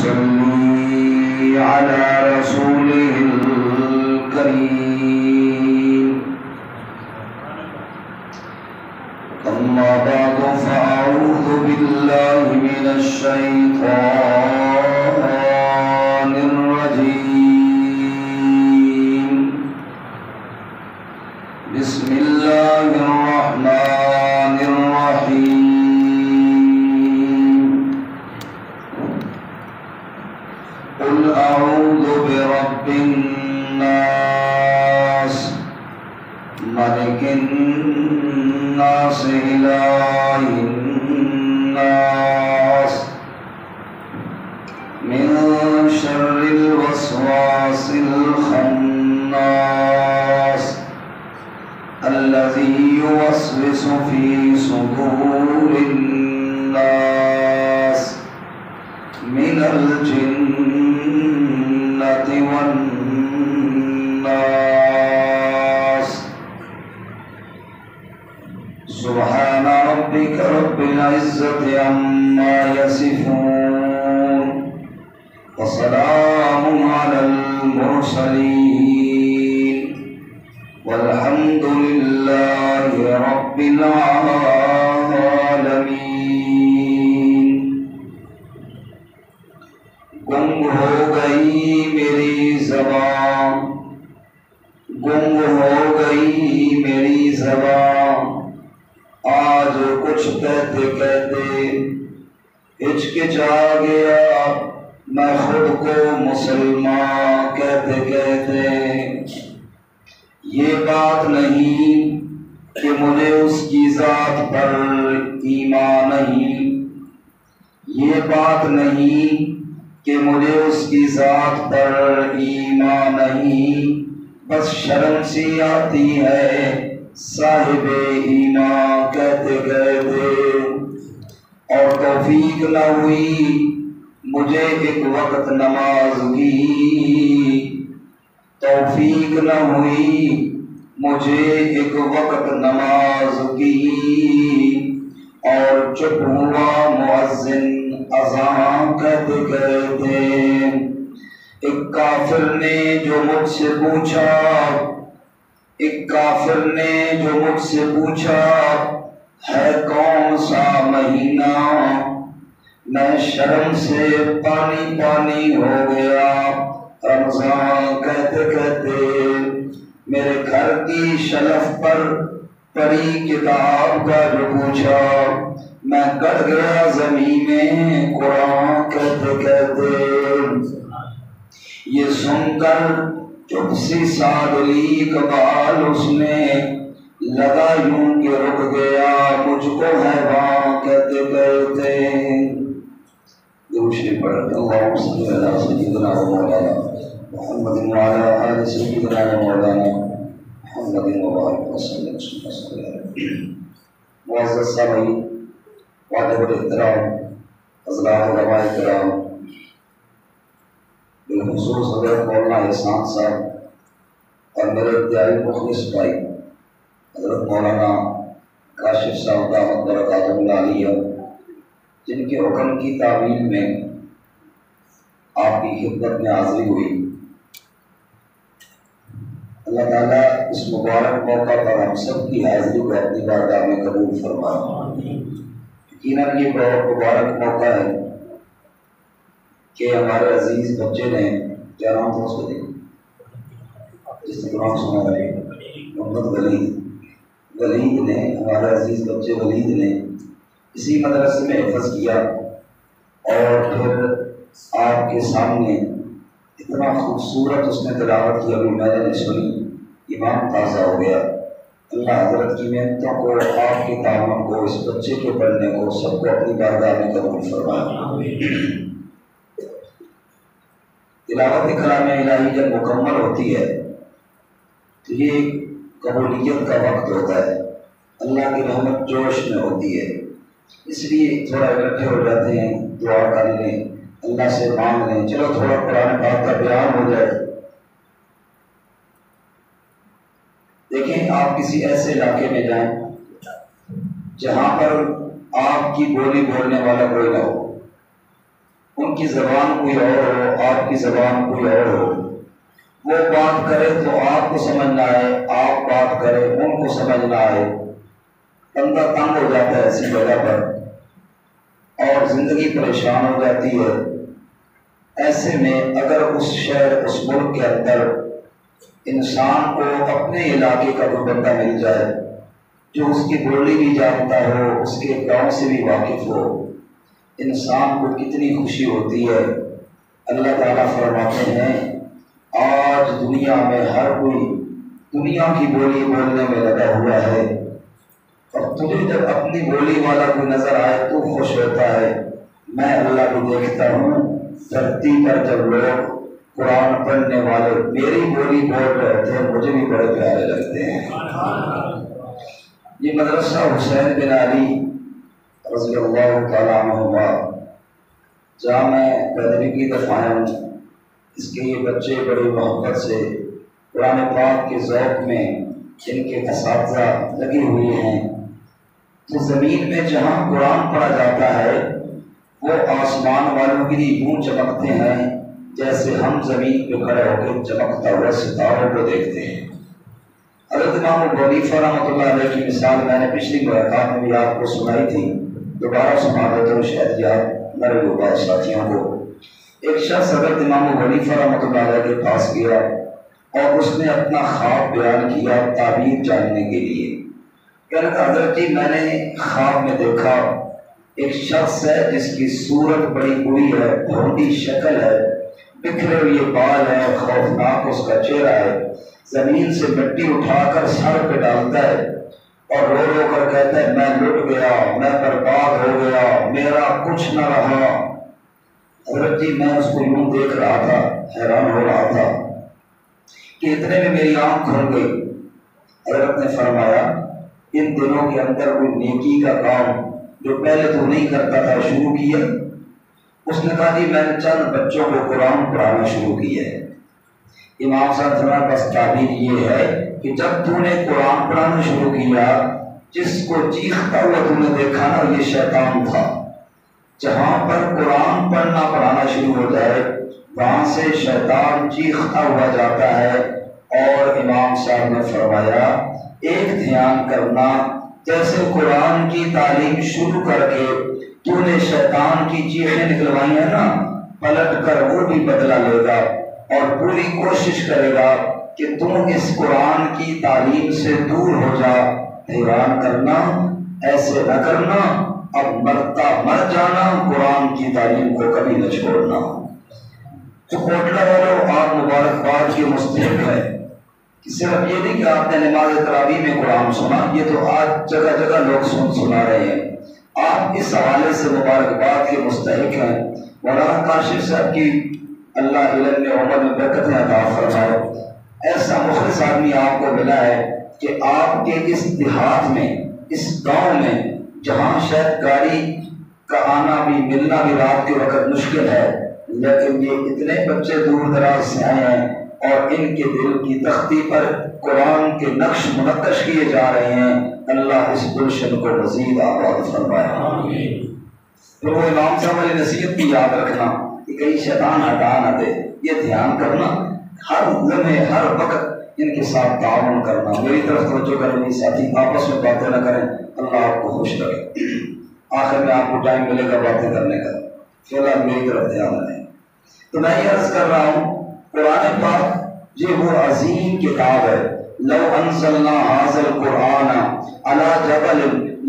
يصلي على رسوله الكريم. أما بعد فأعوذ بالله من الشيطان الرجيم. بسم الله الرحمن الرحيم. قل أعوذ برب الناس ملك الناس إله الناس من شر الوسواس الخناس الذي يوسوس في صدور الناس من الجنة والناس. سبحان ربك رب العزة عما يصفون وسلام على المرسلين والحمد لله رب العالمين. گم ہو گئی میری زبان، گم ہو گئی میری زبان، آج کچھ کہتے کہتے ہچکچا گیا میں خود کو مسلمان کہتے کہتے. یہ بات نہیں کہ مجھے اس کی ذات پر ایمان نہیں، یہ بات نہیں کہ مجھے اس کی ذات پر ایمان نہیں، بس شرم سی آتی ہے صاحب ایمان کہتے کہتے. اور توفیق نہ ہوئی مجھے ایک وقت نماز کی، توفیق نہ ہوئی مجھے ایک وقت نماز کی، اور چپ ہوا مؤذن اذان کہتے کہتے. ایک کافر نے جو مجھ سے پوچھا، ایک کافر نے جو مجھ سے پوچھا ہے کون سا مہینہ، میں شرم سے پانی پانی ہو گیا رمضان کہتے کہتے. میرے گھر کی شلف پر پڑی کتاب کا جو پوچھا میں گڑ گیا زمین میں قرآن کہتے کہتے. یہ سن کر چپ سی سادلی اقبال اس نے لگا یوں کہ رک گیا مجھ کو حیوان کہتے کہتے. دوشی پڑھ اللہم صلی علی سیدنا و مولانا محمد وعلی آل سیدنا و مولانا محمد مبارک وسلم. معزز سامعین، واجب الاحترام حضرات علماء کرام، بالخصوص حضرت مولانا احسان صاحب اور میرے انتہائی مخلص بھائی حضرت مولانا کاشف صاحب دامت برکاتہ العالیہ، جن کے حکم کی تعمیل میں آپ کی خدمت میں حاضری ہوئی. اللہ تعالیٰ اس مبارک موقع پر ہم سب کی حاضری کو اپنی بارگاہ میں قبول فرمائے. یقیناً یہ بہت مبارک موقع ہے کہ ہمارے عزیز بچے نے، کیا نام تھا اس کو دیکھو جس نے قرآن سنا ہے، محمد ولید نے، ہمارے عزیز بچے ولید نے اسی مدرسے میں حفظ کیا، اور پھر آپ کے سامنے اتنا خوبصورت اس نے تلاوت کی، ابھی میں نے سنی، ایمان تازہ ہو گیا. اللہ حضرت کی محنتوں کو، آپ کے تعاون کو، اس بچے کے پڑھنے کو، سب کو اپنی بارگاہ میں قبول فرمائے. تلاوت کلام الہی جب مکمل ہوتی ہے تو یہ قبولیت کا وقت ہوتا ہے، اللہ کی رحمت جوش میں ہوتی ہے. اس لیے تھوڑا اکٹھے ہو جاتے ہیں، دعا کر لیں، اللہ سے مانگ لیں، چلو تھوڑا قرآن پاک کا بیان ہو جائے. دیکھیں، آپ کسی ایسے علاقے میں جائیں جہاں پر آپ کی بولی بولنے والا کوئی نہ ہو، ان کی زبان کوئی اور ہو، آپ کی زبان کوئی اور ہو، وہ بات کرے تو آپ کو سمجھ نہ آئے، آپ بات کرے ان کو سمجھ نہ آئے، بندہ تنگ ہو جاتا ہے ایسی جگہ پر اور زندگی پریشان ہو جاتی ہے۔ ایسے میں اگر اس شہر اس ملک کے اندر انسان کو اپنے علاقے کا کوئی بندہ مل جائے جو اس کی بولی بھی جانتا ہو، اس کے گاؤں سے بھی واقف ہو، انسان کو کتنی خوشی ہوتی ہے۔ اللہ تعالیٰ فرماتے ہیں آج دنیا میں ہر کوئی دنیا کی بولی بولنے میں لگا ہوا ہے، اور تجھے جب اپنی بولی والا کوئی نظر آئے تو خوش ہوتا ہے۔ میں اللہ کو دیکھتا ہوں دھرتی پر جب لوگ قرآن پڑھنے والے میری بولی بول رہے تھے مجھے بھی بڑے پیارے لگتے ہیں۔ یہ مدرسہ حسین بن علی رضی اللہ تعالیٰ عنہ جہاں میں پیدوی کی دفعہ ہوں، اس کے یہ بچے بڑی محبت سے قرآن پاک کے ذوق میں جن کے اساتذہ لگے ہوئے ہیں، تو زمین میں جہاں قرآن پڑھا جاتا ہے وہ آسمان والوں کے لیے یوں چمکتے ہیں جیسے ہم زمین پہ کھڑے ہو کے چمکتا ہوا ستاروں کو دیکھتے ہیں۔ حضرت امام ابو حنیفہ رحمۃ اللہ علیہ کی مثال میں نے پچھلی ملاقات میں بھی آپ کو سنائی تھی، دوبارہ سنا دیتا ہوں شاید یاد نہ رہی ہوگا ساتھیوں کو۔ ایک شخص حضرت امام ابو حنیفہ رحمۃ اللہ علیہ کے پاس گیا اور اس نے اپنا خواب بیان کیا تعبیر جاننے کے لیے۔ کہنے لگا حضرت جی میں نے خواب میں دیکھا ایک شخص ہے جس کی صورت بڑی بری ہے، بھونڈی شکل ہے، بکھرے ہوئے بال ہیں، خوفناک اس کا چہرہ ہے، زمین سے مٹی اٹھا کر سر پہ ڈالتا ہے اور رو رو کر کہتا ہے میں لٹ گیا، میں برباد ہو گیا، میرا کچھ نہ رہا۔ حضرت جی میں اس کو یوں دیکھ رہا تھا، حیران ہو رہا تھا کہ اتنے میں میری آنکھ کھل گئی۔ حضرت نے فرمایا ان دنوں کے اندر کوئی نیکی کا کام جو پہلے تو نہیں کرتا تھا شروع کیا؟ اس نے کہا جی میں نے چند بچوں کو قرآن پڑھانا شروع کیا ہے۔ امام صاحب فرمایا بس تعبیر یہ ہے کہ جب تو نے قرآن پڑھانا شروع کیا جس کو چیختا ہوا تو نے دیکھا نا یہ شیطان تھا۔ جہاں پر قرآن پڑھنا پڑھانا شروع ہو جائے وہاں سے شیطان چیختا ہوا جاتا ہے۔ اور امام صاحب نے فرمایا ایک دھیان کرنا، جیسے قرآن کی تعلیم شروع کر کے تو نے شیطان کی چیخیں نکلوائی ہیں نا، پلٹ کر وہ بھی بدلہ لے گا اور پوری کوشش کرے گا کہ تم اس قرآن کی تعلیم سے دور ہو جا۔ حیران کرنا، ایسے نہ کرنا، اب مرتا مر جانا، قرآن کی تعلیم کو کبھی نہ چھوڑنا۔ تو کوٹلہ والوں آپ مبارکباد کے مستحق ہے کہ صرف یہ نہیں کہ آپ نے نماز تراویح میں قرآن سنا، یہ تو آج جگہ جگہ لوگ سنا رہے ہیں، آپ اس حوالے سے مبارکباد کے مستحق ہیں۔ مولانا کاشف صاحب کی اللہ علم میں عمر میں برکتیں عطا فرمائے، ایسا مخلص آدمی آپ کو ملا ہے کہ آپ کے اس دیہات میں، اس گاؤں میں جہاں شاید گاڑی کا آنا بھی ملنا بھی رات کے وقت مشکل ہے، لیکن یہ اتنے بچے دور دراز سے آئے ہیں اور ان کے دل کی تختی پر قرآن کے نقش منقش کیے جا رہے ہیں۔ اللہ اس گلشن کو مزید آباد فرمائے۔ پھر وہ امام صاحب والی نصیحت بھی یاد رکھنا کہ کہیں شیطان ہٹا نہ دے، یہ دھیان کرنا، ہر لمحے ہر وقت ان کے ساتھ تعاون کرنا۔ میری طرف توجہ کریں میری ساتھی، آپس میں باتیں نہ کریں، اللہ آپ کو خوش کرے۔ آخر میں آپ کو ٹائم ملے گا باتیں کرنے کا، فی الحال میری طرف دھیان رہیں۔ تو میں یہ عرض کر رہا ہوں قرآن پاک یہ وہ عظیم کتاب ہے، لو انزلنا ھذا القرآن علی جبل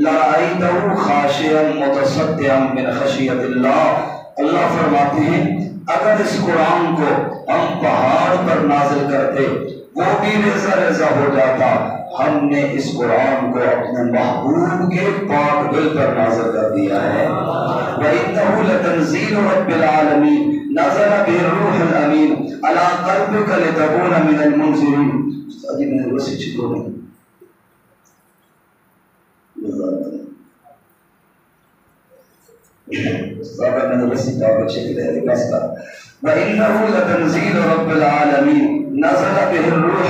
لرأیتہ خاشعا متصدعا من خشیۃ اللہ۔ اللہ فرماتے ہیں اگر اس قرآن کو ہم پہاڑ پر نازل کرتے وہ بھی ریزہ ریزہ ہو جاتا۔ ہم نے اس قرآن کو اپنے محبوب کے پاک دل پر نازل کر دیا ہے۔ وَإِنَّهُ لَتَنزِيلُ رَبِّ الْعَالَمِينَ نَزَلَ بِهِ الرُّوحُ الْأَمِينُ عَلَىٰ قَلْبِكَ لِتَكُونَ مِنَ الْمُنذِرِينَ۔ استاد جی میں نے بس چھکو نہیں استاد میں نے بس کتاب اچھے کی رہے بس کا وَإِنَّهُ لَتَنزِيلُ رَبِّ الْعَالَمِينَ نَزَلَ بِهِ الرُّوحُ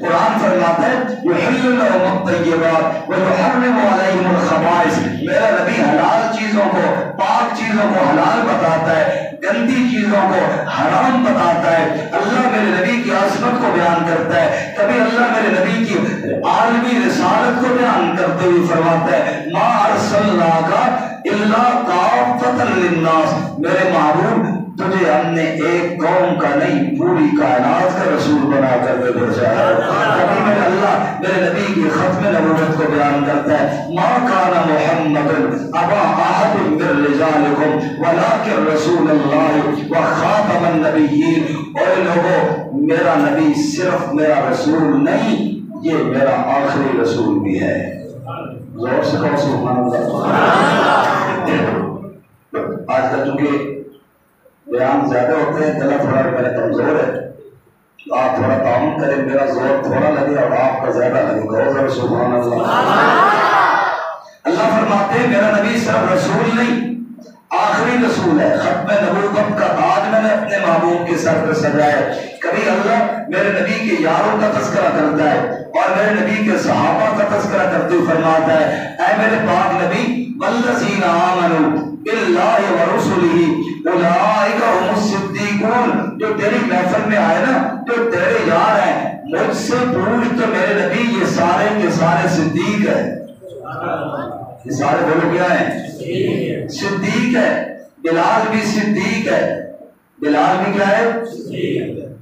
قرآن فرماتا ہے یحل لهم الطیبات ویحرم علیہم الخبائث، میرا نبی حلال چیزوں کو، پاک چیزوں کو حلال بتاتا ہے، گندی چیزوں کو حرام بتاتا ہے۔ اللہ میرے نبی کی عظمت کو بیان کرتا ہے۔ کبھی اللہ میرے نبی کی عالمی رسالت کو بیان کرتے ہوئے فرماتا ہے ما ارسلناک الا کافۃ للناس، میرے محبوب تجھے ہم نے ایک قوم کا نہیں پوری کائنات کا رسول بنا کر کے بھیجا ہے۔ کبھی میرے اللہ میرے نبی کی ختم نبوت کو بیان کرتا ہے ما کان محمد ابا احد من رجالکم ولکن رسول اللہ وخاتم النبیین، اے لوگوں میرا نبی صرف میرا رسول نہیں، یہ میرا آخری رسول بھی ہے۔ زور سے کہو سبحان اللہ۔ آج کل چونکہ بیان زیادہ ہوتے ہیں، گلا تھوڑا میرا کمزور ہے، تو آپ تھوڑا تعاون کریں، میرا زور تھوڑا لگے اور آپ کا زیادہ لگے، کہو ذرا سبحان اللہ۔ اللہ فرماتے ہیں میرا نبی صرف رسول نہیں، آخری رسول ہے۔ ختم نبوت کا تاج میں نے اپنے محبوب کے سر پر سجایا ہے۔ کبھی اللہ میرے نبی کے یاروں کا تذکرہ کرتا ہے اور میرے نبی کے صحابہ کا تذکرہ کرتے ہوئے فرماتا ہے اے میرے پاک نبی والذین آمنوا باللہ ورسلہ اولئک هم الصدیقون، جو تیری محفل میں آئے نا، جو تیرے یار ہیں، مجھ سے پوچھ تو میرے نبی یہ سارے کے سارے صدیق ہیں۔ یہ سارے بولو کیا ہیں؟ صدیق ہے۔ بلال بھی صدیق ہے، بلال بھی کیا ہے؟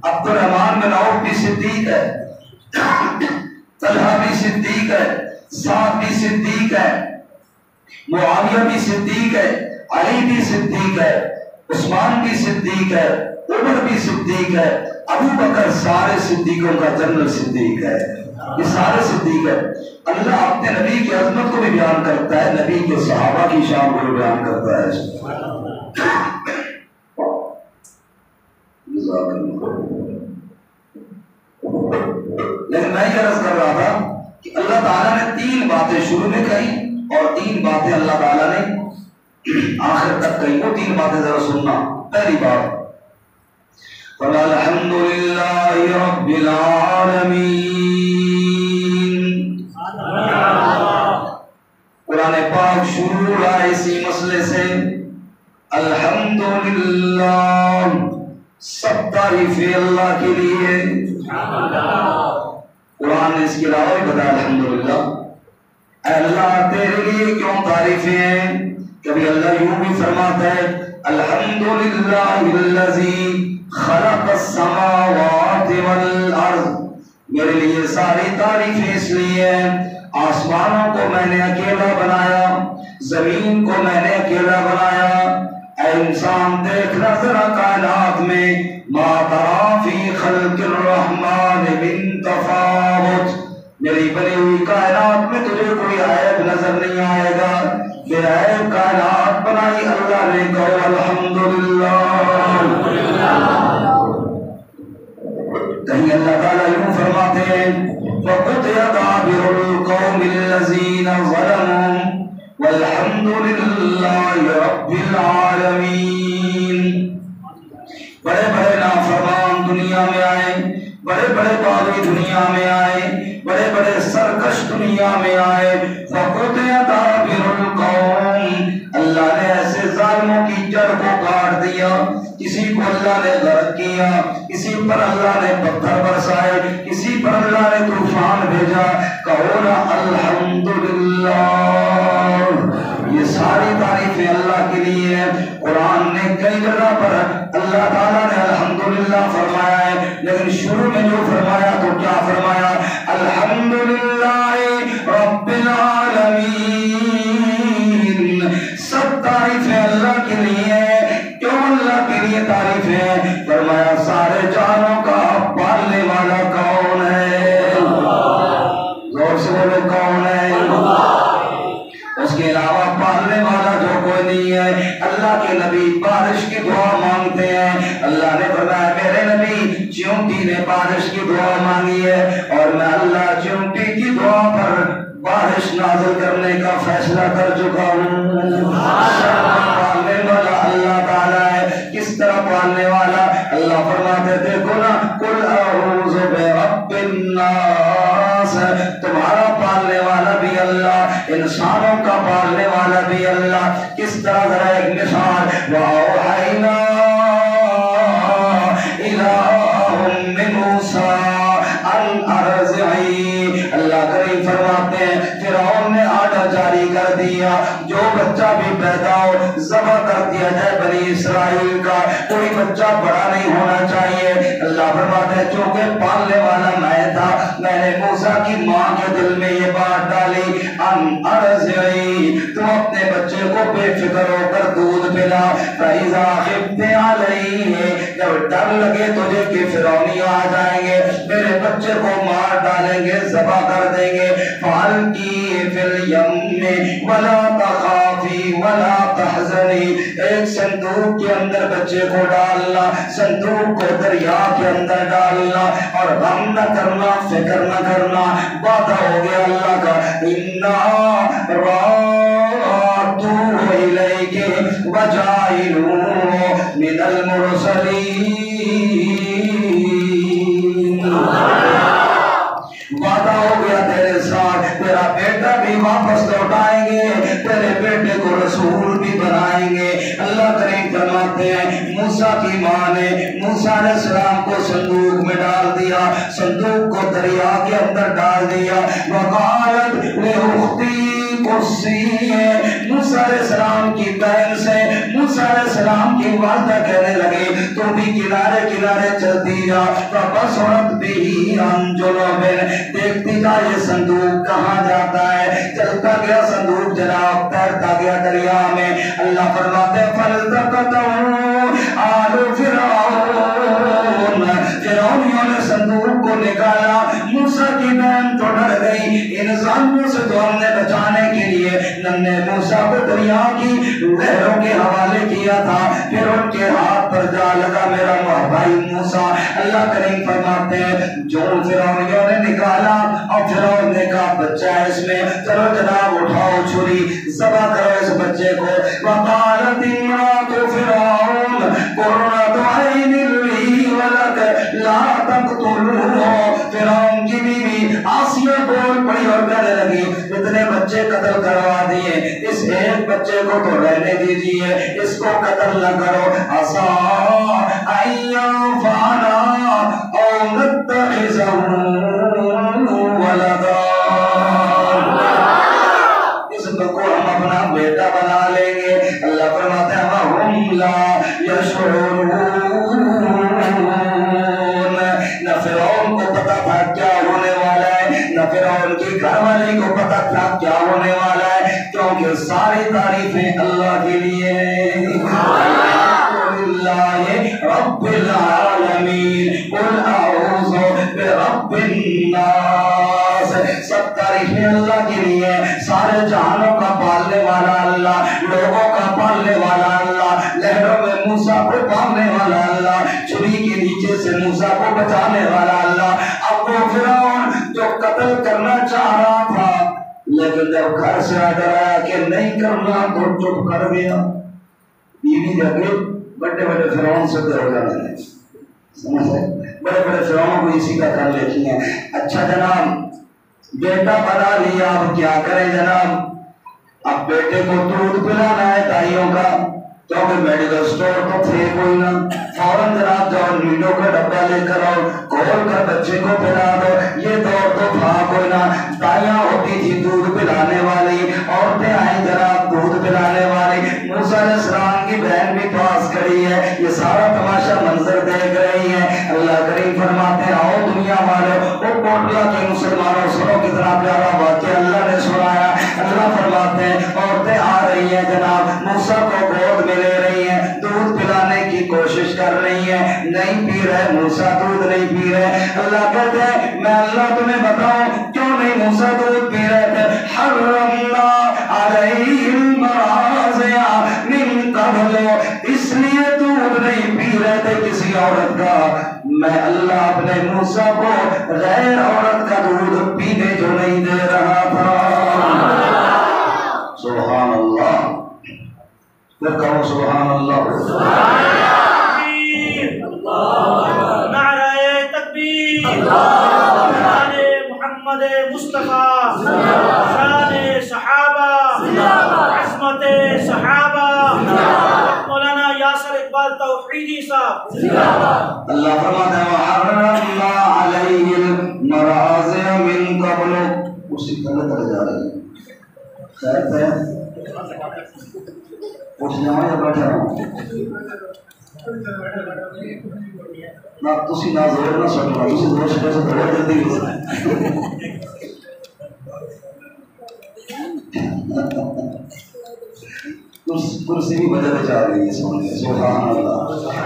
عبد الرحمن بن عوف بھی صدیق ہے، طلحہ بھی صدیق ہے، سعد بھی صدیق ہے، معاویہ بھی صدیق ہے، علی بھی صدیق ہے، عثمان بھی صدیق ہے، عمر بھی صدیق ہے، ابو بکر سارے صدیقوں کا جنرل صدیق ہے۔ یہ سارے صدیق ہے۔ اللہ اپنے نبی کی عظمت کو بھی بیان کرتا ہے، نبی کے صحابہ کی شان کو بھی بیان کرتا ہے۔ لیکن میں یہ عرض کر رہا تھا کہ اللہ تعالیٰ نے تین باتیں شروع میں کہی اور تین باتیں اللہ تعالیٰ نے آخر تک کہی، وہ تین باتیں ذرا سننا۔ پہلی بات الحمد للہ رب العالمین، قرآن پاک شروع ہوا اسی مسئلے سے، الحمدللہ، سب تعریفیں اللہ کے لیے۔ قرآن نے اس کے علاوہ بھی بتایا الحمدللہ، اے اللہ تیرے لیے کیوں تعریفیں ہیں؟ کبھی اللہ یوں بھی فرماتا ہے الحمدللہ الذی خلق السماوات والارض، میرے لیے ساری تعریفیں اس لیے ہیں، آسمانوں کو میں نے اکیلا بنایا، زمین کو میں نے اکیلا بنایا۔ اے انسان دیکھنا ذرا کائنات میں، ما ترى فی خلق الرحمن من تفاوت، میری بنی ہوئی کائنات میں تجھے کوئی عیب نظر نہیں آئے گا۔ بے عیب کائنات بنائی اللہ نے، کہو الحمدللہ۔ کہیں اللہ تعالیٰ یوں فرماتے ہیں وَقُضِيَ دَابِرُ الْقَوْمِ الَّذِينَ ظَلَمُوا وَالْحَمْدُ لِلَّهِ رَبِّ الْعَالَمِينَ۔ بڑے بڑے نافرمان دنیا میں آئے، بڑے بڑے باغی دنیا میں آئے، بڑے بڑے سرکش دنیا میں آئے، وَقُضِيَ دَابِرُ الْقَوْمِ، اللہ نے ایسے ظالموں کی جڑ کو کاٹ دیا، کسی کو اللہ نے غرق کیا، کسی پر اللہ نے پتھر برسائے، کسی پر اللہ نے طوفان بھیجا، کہو نا الحمدللہ۔ یہ ساری تعریفیں اللہ کے لیے ہیں۔ قرآن نے کئی جگہ پر اللہ تعالیٰ نے الحمدللہ فرمایا ہے، لیکن شروع میں جو فرمایا تو کیا فرمایا؟ الحمدللہ رب العالمین، سب تعریفیں اللہ کے لیے ہیں۔ کیوں اللہ کے لیے تعریفیں؟ فرمایا سارے جانوں کا پالنے والا کون ہے؟ زور سے بولو کون ہے؟ اس کے علاوہ پالنے والا جو کوئی نہیں ہے۔ اللہ کے نبی بارش کی دعا مانگتے ہیں، اللہ نے فرمایا میرے نبی چیونٹی نے بارش کی دعا مانگی ہے اور میں اللہ چیونٹی کی دعا پر بارش نازل کرنے کا فیصلہ کر چکا ہوں۔ پالنے والا اللہ تعالیٰ ہے۔ کس طرح پالنے والا. اللہ فرماتے دیکھو نا قل اعوذ برب الناس, تمہارا پالنے والا بھی اللہ, انسانوں کا پالنے والا بھی اللہ. کس طرح ذرا ایک مثال, وَأَوْحَيْنَا إِلَىٰ أُمِّ مُوسَىٰ أَنْ أَرْضِعِيهِ, اللہ کریم فرماتے ہیں فرعون نے آرڈر جاری کر دیا جو بچہ بھی پیدا ہو ذبح کر دیا جائے بنی اسرائیل کا, کوئی بچہ بڑا نہیں ہونا چاہیے. اللہ فرماتے ہیں چونکہ پالنے والا میں تھا, میں نے موسیٰ کی ماں کے دل میں یہ بات ڈالی ان ارضعی, تم اپنے بچے کو بے فکر ہو کر دودھ پلا. فَإِذَا خِفْتِ عَلَيْهِ, جب ڈر لگے تجھے کہ فرعونی آ جائیں گے میرے بچے کو مار ڈالیں گے ذبح کر دیں گے, فَأَلْقِيهِ فِي الْيَمِّ وَلَا تَخَافِي وَلَا تَحْزَنِي, ایک صندوق کے اندر بچے کو ڈالنا, صندوق کو دریا کے اندر ڈالنا, اور غم نہ کرنا فکر نہ کرنا. وعدہ ہو گیا اللہ کا, اِنَّا رَادُّوهُ إِلَيْكِ وَجَاعِلُوهُ مِنَ الْمُرْسَلِينَ. وعدہ ہو گیا تیرے ساتھ, تیرا بیٹا بھی واپس لوٹائیں گے, تیرے بیٹے کو رسول بھی بنائیں گے. اللہ کریم فرماتے ہیں موسیٰ کی ماں نے موسیٰ علیہ السلام کو صندوق میں ڈال دیا, صندوق کو دریا کے اندر ڈال دیا. وقالت لأختی قصیہ, موسیٰ علیہ السلام کی بہن سے موسیٰ علیہ السلام کی والدہ کہنے لگی تو بھی کنارے کنارے چلتی جا. فبصرت به عن جنوب, دیکھتی جا یہ صندوق کہاں جاتا ہے. چلتا گیا صندوق جناب, تیرتا گیا دریا میں. اللہ فرماتے ہیں فَالْتَقَطَهُ آلُ فِرْعَوْنَ, فرعونیوں نے صندوق کو نکالا. موسیٰ کی بہن تو ڈر گئی, ان ظالموں سے تو ہم نے بچانے کے لیے ننھے موسیٰ کو دریا کی لہروں کے حوالے کیا تھا, پھر ان کے ہاتھ پر جا لگا میرا بھائی موسیٰ. اللہ کریم فرماتے ہیں جو فرعونیوں نے نکالا, اور فرعون نے کہا بچہ ہے اس میں, چلو جناب اٹھاؤ چھری ذبح کرو اس بچے کو. وقالت امرأة فرعون قرة عين لي ولك لا تقتلوه, فرعون کی بیوی آسیہ بول پڑی اور کہنے لگی اتنے بچے قتل کروا دیے, اس ایک بچے کو تو رہنے دیجیے, اس کو قتل نہ کرو. عَسَىٰ أَن يَنفَعَنَا أَوْ نَتَّخِذَهُ وَلَدًا, اس کو ہم اپنا بیٹا بنا لیں گے. اللہ فرماتے ہیں وَهُمْ لَا يَشْعُرُونَ, نہ فرعون کو پتا تھا کیا ہونے والا ہے, نہ فرعون کی گھر والی کو پتا تھا کیا ہونے والا ہے, کیونکہ ساری تعریفیں اللہ کے لیے ہیں. رب العالمین قل اعوذ برب الناس, سب تعریفیں اللہ کے لیے, سارے جہانوں کا پالنے والا اللہ, لوگوں کا پالنے والا اللہ, لہروں میں موسیٰ کو پالنے والا اللہ, چھری کے نیچے سے موسیٰ کو بچانے والا اللہ. اب وہ فرعون جو قتل کرنا چاہ رہا تھا لیکن جب گھر سے آڈر آیا کہ نہیں کرنا تو چپ کر گیا. بیوی جگہ بڑے بڑے فرعون سے ہو جانے لگے, سمجھ ہے, بڑے بڑے فرعونوں کو اسی کا کر لیتی ہیں. اچھا جناب بیٹا بنا لیا, اب کیا کریں جناب, اب بیٹے کو دودھ پلانا ہے دائیوں کا, کیونکہ میڈیکل سٹور تو تھے کوئی نہ. فوراً جناب جاؤ نیڈو کا ڈبہ لے کر آؤ, کھول کر بچے کو پلا دو. یہ دور تو تھا کوئی نہ, دائیاں ہوتی تھی دودھ پلانے والی, عورتیں آئیں جناب دودھ پلانے والی. موسیٰ علیہ السلام کی بہن بھی پاس کھڑی ہے, یہ سارا تماشا منظر دیکھ رہی ہے. اللہ کریم فرماتے ہیں آؤ دنیا والے, وہ کوٹلا کے مسلمانوں سنو کتنا پیارا واقعہ اللہ نے سنایا. اللہ فرماتے ہیں عورتیں آ رہی ہیں جناب, موسیٰ کو گود میں لے رہی ہیں, دودھ پلانے کی کوشش کر رہی ہیں, نہیں پی رہے موسیٰ دودھ نہیں پی رہے. اللہ کہتے ہیں میں اللہ تمہیں بتاؤں کیوں نہیں موسیٰ دودھ پی رہے تھے. حرمنا علیہ المراضع من قبل, اس لیے دودھ نہیں پی رہے تھے کسی عورت کا, میں اللہ اپنے موسیٰ کو غیر عورت کا دودھ پینے جو نہیں دے رہا تھا. سبحان اللہ, پھر کہو سبحان اللہ. شان محمد مصطفیٰ، شان صحابہ، عظمت صحابہ، مولانا یاسر اقبال توحیدی صاحب۔ اللہ فرماتا ہے وحرمنا علیہ المراضع من قبل، اسی طرح جا رہی ہے خیر ہے اٹھ جاؤں یا بیٹھا رہوں نہ تسی نہ زور نہ سٹنا تسی زور سٹے سے تھوڑا جلدی کرسی بھی بدل جا رہی ہے سونے سبحان اللہ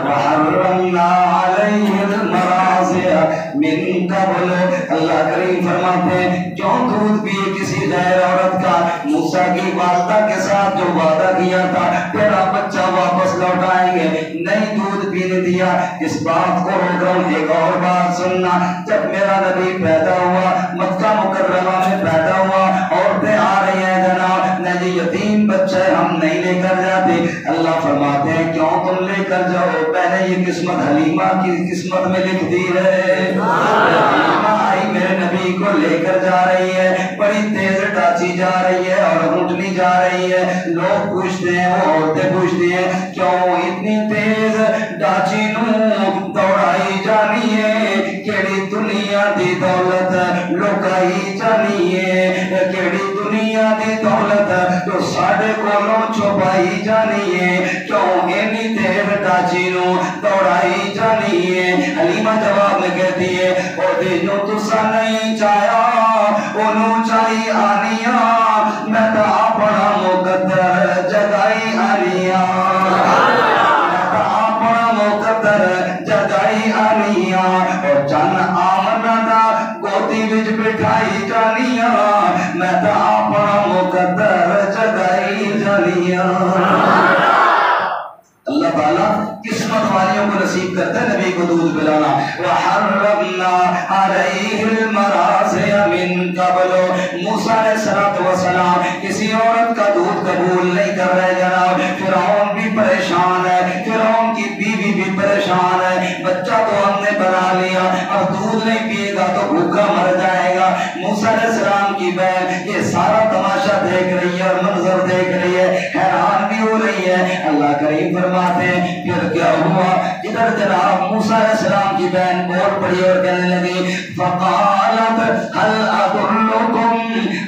وحرمنا علیہ المراضع من قبل اللہ کریم فرماتے ہیں کیوں دودھ پیے کسی غیر عورت کا موسیٰ کی والدہ کے ساتھ جو وعدہ کیا تھا تیرا بچہ واپس لوٹائیں گے نہیں دودھ پینے دیا اس بات کو روک رہا ہوں ایک اور بات سننا جب میرا نبی پیدا ہوا مکہ مکرمہ میں پیدا ہوا عورتیں آ رہی ہیں جناب نہیں یتیم بچہ ہم نہیں لے کر جاتے اللہ فرماتے ہیں کیوں تم لے کر جاؤ پہلے یہ قسمت حلیمہ کی قسمت میں لکھ دی ہے حلیمہ آئی میرے نبی کو لے کر جا رہی ہے بڑی تیز ٹاچی جا رہی ہے اور اونٹنی جا رہی ہے لوگ پوچھتے ہیں وہ عورتیں پوچھتی ہیں کیوں اتنی تیز ٹاچی نو دوڑائی جانی ہے کیڑی دنیا دی دولت لوکائی جانی ہے کیڑی دنیا دی دولت جو ساڑھے کولوں چھپائی جانی ہے کیوں اینی تیز ٹاچی نو دوڑائی جانی ہے حلیمہ جواب میں کہتی ہے او دے جو تسا نہیں چاہیا انہوں چاہی آنیا میں تا اپنا مقدر جگائی آنیا میں تا اپنا مقدر جگائی آنیا اور چن آمنہ دا گوتی وچ بٹھائی جانیا میں تا اپنا مقدر جگائی جانیا اللہ تعالیٰ قسمت والیوں کو نصیب کرتا ہے نبی کو دودھ پلانا وحرمنا علیہ المراضع من قبل موسیٰ علیہ السلام کسی عورت کا دودھ قبول نہیں کر رہے جناب فرعون بھی پریشان ہے فرعون کی بیوی بھی پریشان ہے بچہ تو ہم نے بنا لیا اب دودھ نہیں پیے گا تو بھوکا مر جائے گا موسیٰ علیہ السلام کی بہن یہ سارا تماشا دیکھ رہی ہے اور منظر دیکھ رہی ہے حیران بھی ہو رہی ہے اللہ کریم فرماتے ہیں پھر کیا ہوا ادھر جناب موسیٰ علیہ السلام کی بہن بول پڑی اور کہنے لگی فقالت هل ادلکم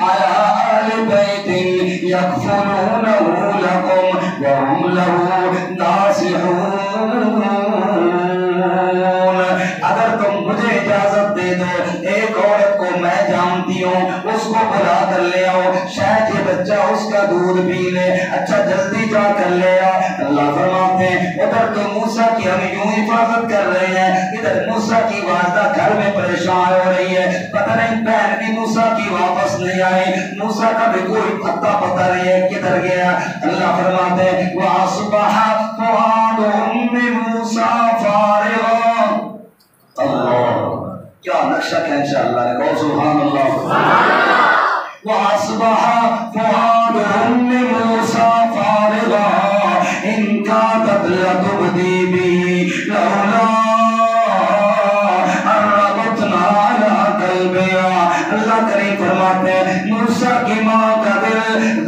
علی اہل بیت یکفلونہ لکم وهم له ناصحون اگر تم مجھے اجازت دے دو ایک عورت کو میں جانتی ہوں اس کو بلا کر لے آؤ شاید یہ بچہ اس کا دودھ پی لے اچھا جلدی جا کر لے آ اللہ فرماتے ہیں ادھر تو موسیٰ کی ہم یوں حفاظت کر رہے ہیں ادھر موسیٰ کی والدہ گھر میں پریشان ہو رہی ہے پتہ نہیں بہن بھی موسیٰ کی واپس نہیں آئی موسیٰ کا بھی کوئی پتہ نہیں ہے کدھر گیا اللہ فرماتے ہیں وَأَصْبَحَ فُؤَادُ أُمِّ مُوسَىٰ فَارِغًا اللہ کیا نقشہ ہے انشاءاللہ نے کہو سبحان اللہ وَأَصْبَحَ فُؤَادُ أُمِّ مُوسَىٰ فَارِغًا إِن كَادَتْ لَتُبْدِي بِهِ لَوْلَا أَن رَّبَطْنَا عَلَىٰ قَلْبِهَا اللہ کریم فرماتے ہیں موسیٰ کی ماں کا دل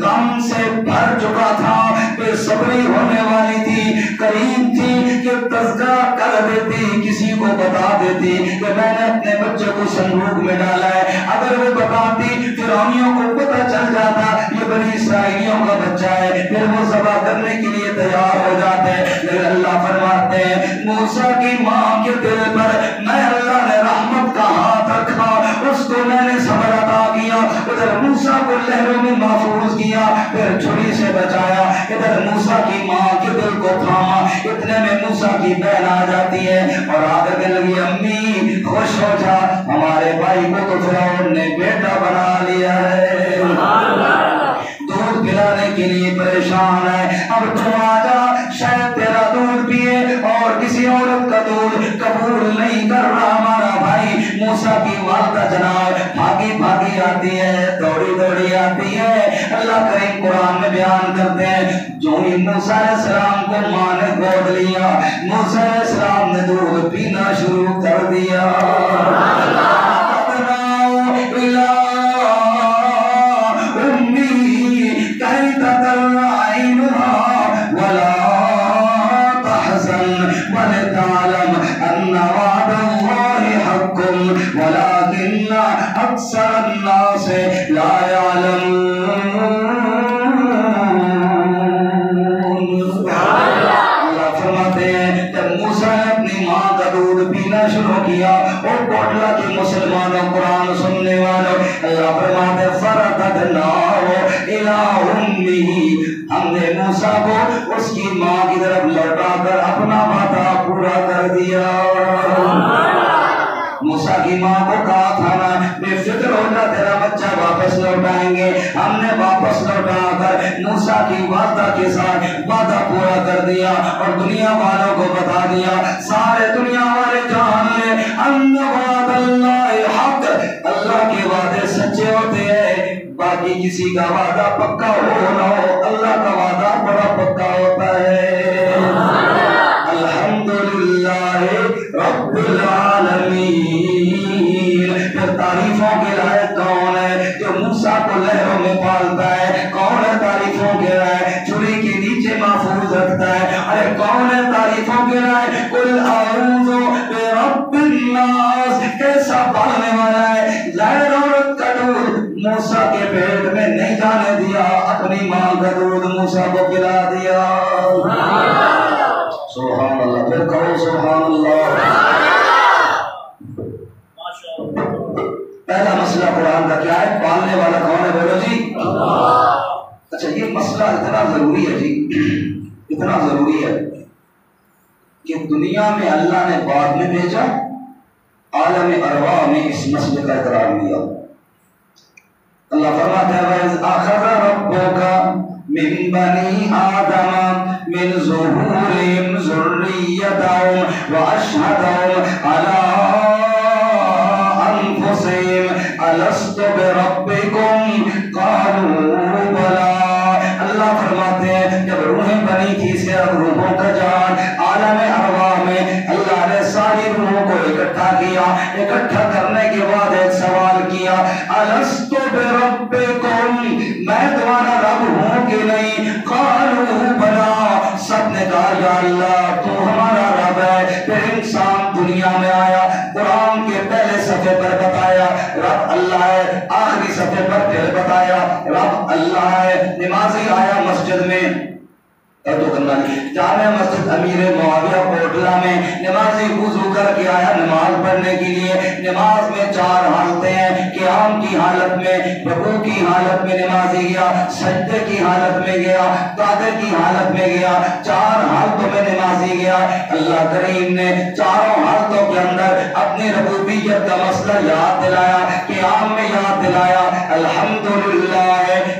غم سے بھر چکا تھا بے صبری ہونے والی تھی قریب تھی کہ تذکرہ کر دیتی کسی کو بتا دیتی کہ میں نے اپنے بچے کو صندوق میں ڈالا ہے اگر وہ بتاتی فرعونیوں کو پتہ چل جاتا یہ بنی اسرائیلیوں کا بچہ ہے پھر وہ ذبح کرنے کے لیے تیار ہو جاتے لیکن اللہ فرماتے ہیں موسیٰ کی ماں کے دل پر میں اللہ نے رحمت کا ہاتھ رکھا اس کو میں نے صبر عطا کیا ادھر موسیٰ کو لہروں میں محفوظ کیا پھر چھری سے بچایا ادھر موسیٰ کی ماں کے دل کو تھاما اتنے میں موسیٰ کی بہن آ جاتی ہے اور آگے کہنے لگی امی خوش ہو جا ہمارے بھائی کو تو فرعون نے بیٹا بنا لیا ہے دودھ پلانے کے لیے پریشان ہے اب تو آجا شاید تیرا دودھ پیے اور کسی عورت کا دودھ قبول نہیں کر رہا ہمارا بھائی موسیٰ کی والدہ جناب بھاگی بھاگی آتی ہے دوڑی دوڑی آتی ہے اللہ کریم قرآن میں بیان کرتے ہیں جو ہی موسیٰ علیہ السلام کو ماں نے گود لیا موسیٰ علیہ السلام نے دودھ پینا شروع کر دیا اکثر الناس لا یعلمون. اللہ فرماتے ہیں جب موسیٰ نے اپنی ماں کا دودھ پینا شروع کیا، وہ کوٹلا کے مسلمانوں قرآن سننے والوں، اللہ فرماتے فرددناہ الی امہ، ہم نے موسیٰ کو اس کی ماں کی طرف لوٹا کر اپنا وعدہ پورا کر دیا. موسیٰ کی ماں کو کہا تھا نا بے فکر ہو جا تیرا بچہ واپس لوٹائیں گے، ہم نے واپس لوٹا کر موسیٰ کی وعدہ کے ساتھ وعدہ پورا کر دیا اور دنیا والوں کو بتا دیا، سارے دنیا والے جان لے ان وعد اللہ حق، اللہ کے وعدے سچے ہوتے ہیں، باقی کسی کا وعدہ پکا ہو نہ ہو، اللہ کا وعدہ بڑا پکا ہوتا ہے. الحمدللہ رب العالمین. پھر تعریفوں کے لائق کون ہے جو موسیٰ کو لہروں میں پالتا ہے؟ کون ہے تعریفوں کے لائق چھری کے نیچے محفوظ رکھتا ہے؟ ارے کون ہے تعریفوں کے لائق قل اعوذ برب الناس، کیسا پالنے والا ہے، لہر اور کٹور موسیٰ کے پیٹ میں نہیں جانے دیا، اپنی ماں کا دودھ موسیٰ کو پلا دیا. سبحان اللہ. پھر کہو سبحان اللہ. پہلا مسئلہ قرآن کا کیا ہے؟ پالنے والا کون ہے؟ بولو جی اللہ. اچھا یہ مسئلہ اتنا ضروری ہے جی، اتنا ضروری ہے کہ دنیا میں اللہ نے بعد میں بھیجا، عالم ارواح میں اس مسئلے کا اقرار لیا. اللہ فرماتا ہے وَإِذْ أَخَذَ رَبُّكَ مِن بَنِي آدَمَ مِن ظُهُورِهِمْ ذُرِّيَّتَهُمْ وَأَشْهَدَهُمْ عَلَىٰ أَنفُسِهِمْ أَلَسْتُ بِرَبِّكُمْ قَالُوا بَلَىٰ. اللہ فرماتے ہیں جب روحیں بنی تھی سے اب روحوں کا جان عالم ارواح میں اللہ نے ساری روحوں کو اکٹھا کیا، اکٹھا کرنے کے بعد ایک سوال کیا الست بربکم، میں تمہارا رب ہوں کہ نہیں؟ قالوا بلا، سب نے کہا یا اللہ تو ہمارا رب ہے. پھر انسان دنیا میں آیا، قرآن کے پہلے صفحے پر بتایا رب اللہ ہے، آخری صفحے پر پھر بتایا رب اللہ ہے. نمازی آیا مسجد میں، جامع مسجد امیر معاویہ کوٹلا میں، نمازی وضو کر کے آیا نماز پڑھنے کے لیے. نماز میں چار حالتیں ہیں، قیام کی حالت میں، رکوع کی حالت میں نمازی گیا، سجدے کی حالت میں گیا، قعدے کی حالت میں گیا، چار حالتوں میں نمازی گیا. اللہ کریم نے چاروں حالتوں کے اندر اپنی ربوبیت کا مسئلہ یاد دلایا، قیام میں یاد دلایا الحمدللہ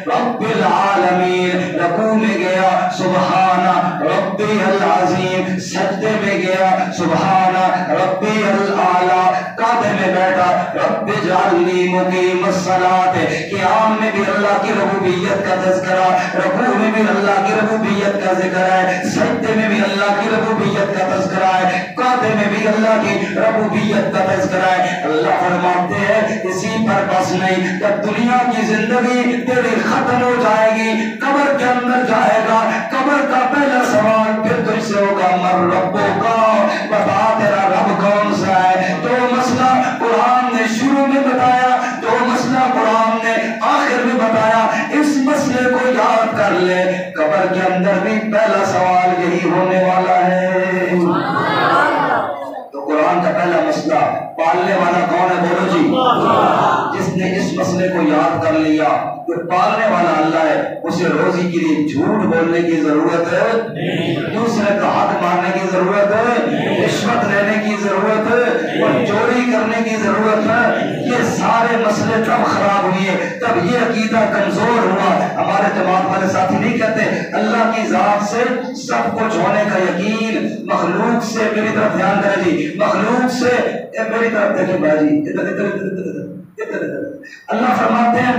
رب العالمین. رکوع میں گیا سبحان ربی العظیم، سجدے میں گیا سبحان ربی الاعلی، قعدے میں بیٹھا رب اجعلنی مقیم الصلاۃ. قیام میں بھی اللہ کی ربوبیت کا تذکرہ، رکوع میں بھی اللہ کی ربوبیت کا ذکر ہے، سجدے میں بھی اللہ کی ربوبیت کا تذکرہ ہے، قعدے میں بھی اللہ کی ربوبیت کا تذکرہ ہے. اللہ فرماتے ہیں اسی پر بس نہیں، جب دنیا کی زندگی تیری ختم ہو جائے گی، قبر کے اندر جائے گا، قبر کا پہلا سوال پھر تجھ سے ہوگا مر ربو کا، بتا تیرا رب کون سا ہے. جو مسئلہ قرآن نے شروع میں بتایا، جو مسئلہ قرآن نے آخر میں بتایا، اس مسئلے کو یاد کر لے، قبر کے اندر بھی پہلا سوال یہی ہونے والا ہے. تو قرآن کا پہلا مسئلہ پالنے والا کون ہے؟ بولو جی. جس نے اس مسئلے کو یاد کر لیا کہ پالنے والا اللہ ہے، اسے روزی کے لیے جھوٹ بولنے کی ضرورت ہے، دوسرے کا حق مارنے کی ضرورت ہے، رشوت لینے کی ضرورت ہے اور چوری کرنے کی ضرورت ہے. یہ سارے مسئلے تب خراب ہوئے، تب یہ عقیدہ کمزور ہوا. ہمارے جماعت والے ساتھی نہیں کہتے اللہ کی ذات سے سب کچھ ہونے کا یقین، مخلوق سے، میری طرف دھیان کریں جی، مخلوق سے میری طرف دیکھیں بھائی جی، اللہ فرماتے ہیں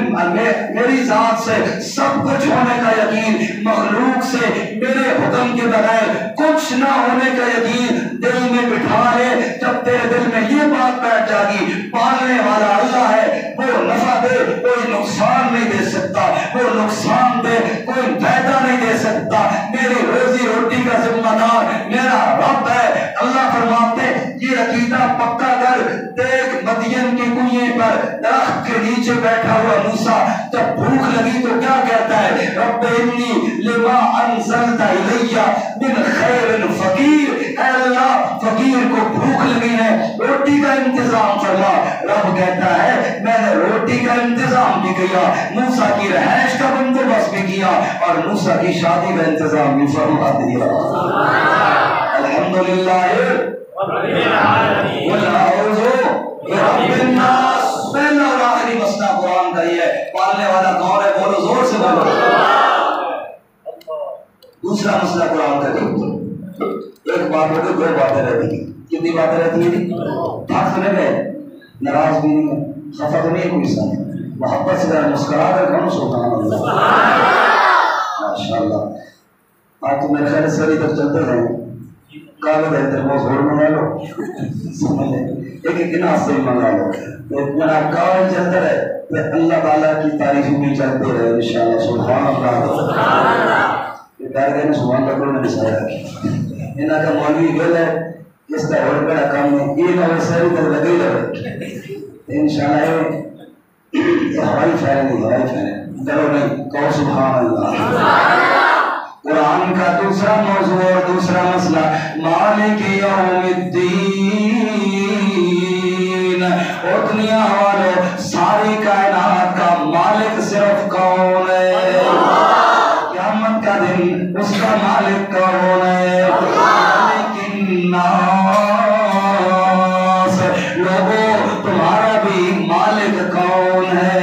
میری ذات سے سب کچھ ہونے کا یقین، مخلوق سے میرے حکم کے بغیر کچھ نہ ہونے کا یقین دل میں بٹھا لے. جب تیرے دل میں یہ بات بیٹھ جائے گی پالنے والا اللہ ہے، وہ نفع دے کوئی نقصان نہیں دے سکتا، وہ نقصان دے کوئی فائدہ نہیں دے سکتا، میری روزی روٹی کا ذمہ دار میرا رب ہے. اللہ فرماتے یہ عقیدہ پکا کر دیکھ مدین کے کنویں پر درخت کے نیچے بیٹھا ہوا موسیٰ جب بھوک لگی تو کیا کہتا ہے؟ رب انی لما انزلت الی من خیر فقیر، اے اللہ فقیر کو بھوک لگی ہے، روٹی کا انتظام فرما۔ رب کہتا ہے میں نے روٹی کا انتظام بھی کیا، موسیٰ کی رہائش کا بندوبست بھی کیا، اور موسیٰ کی شادی کا انتظام بھی فرما دیا۔ الحمدللہ رب العالمین واعوذ برب الناس۔ پہلا اور آخری مسئلہ قرآن کا یہ ہے، پالنے والا کون ہے؟ بولو زور سے بولو۔ دوسرا مسئلہ قرآن کا ایک بات ہوتی، دو باتیں رہتی ہیں۔ کتنی باتیں رہتی ہیں؟ تھک تو نہیں گئے، ناراض بھی نہیں ہے، خفا تو نہیں ہے کوئی ساتھ، محبت سے مسکرا کر کون سبحان اللہ ماشاءاللہ۔ آج تو میرے خیال سے ادھر چلتے رہے کاغذ ہے تیرے بہت زور منگا لو، سمجھ لیں ایک ایک گناہ سے منگا لو، میرا کاغذ چلتا رہے پھر اللہ تعالیٰ کی تعریف میں چلتے رہے انشاءاللہ۔ سبحان اللہ، یہ ڈر گئے نا سبحان اللہ کو میں نے سایا انہاں کا مولوی گل ہے اس کا اور بڑا کام ہے، یہ نہ وہ ساری تک لگے رہے انشاءاللہ۔ یہ ہوائی فیل نہیں، ہوائی فیل ڈرو نہیں، کہو سبحان اللہ۔ قرآن کا دوسرا موضوع اور دوسرا مسئلہ مالک یوم الدین۔ اور دنیا والوں ساری کائنات کا مالک صرف کون ہے؟ قیامت کا دن اس کا مالک کون ہے؟ مالک الناس۔ لوگوں تمہارا بھی مالک کون ہے؟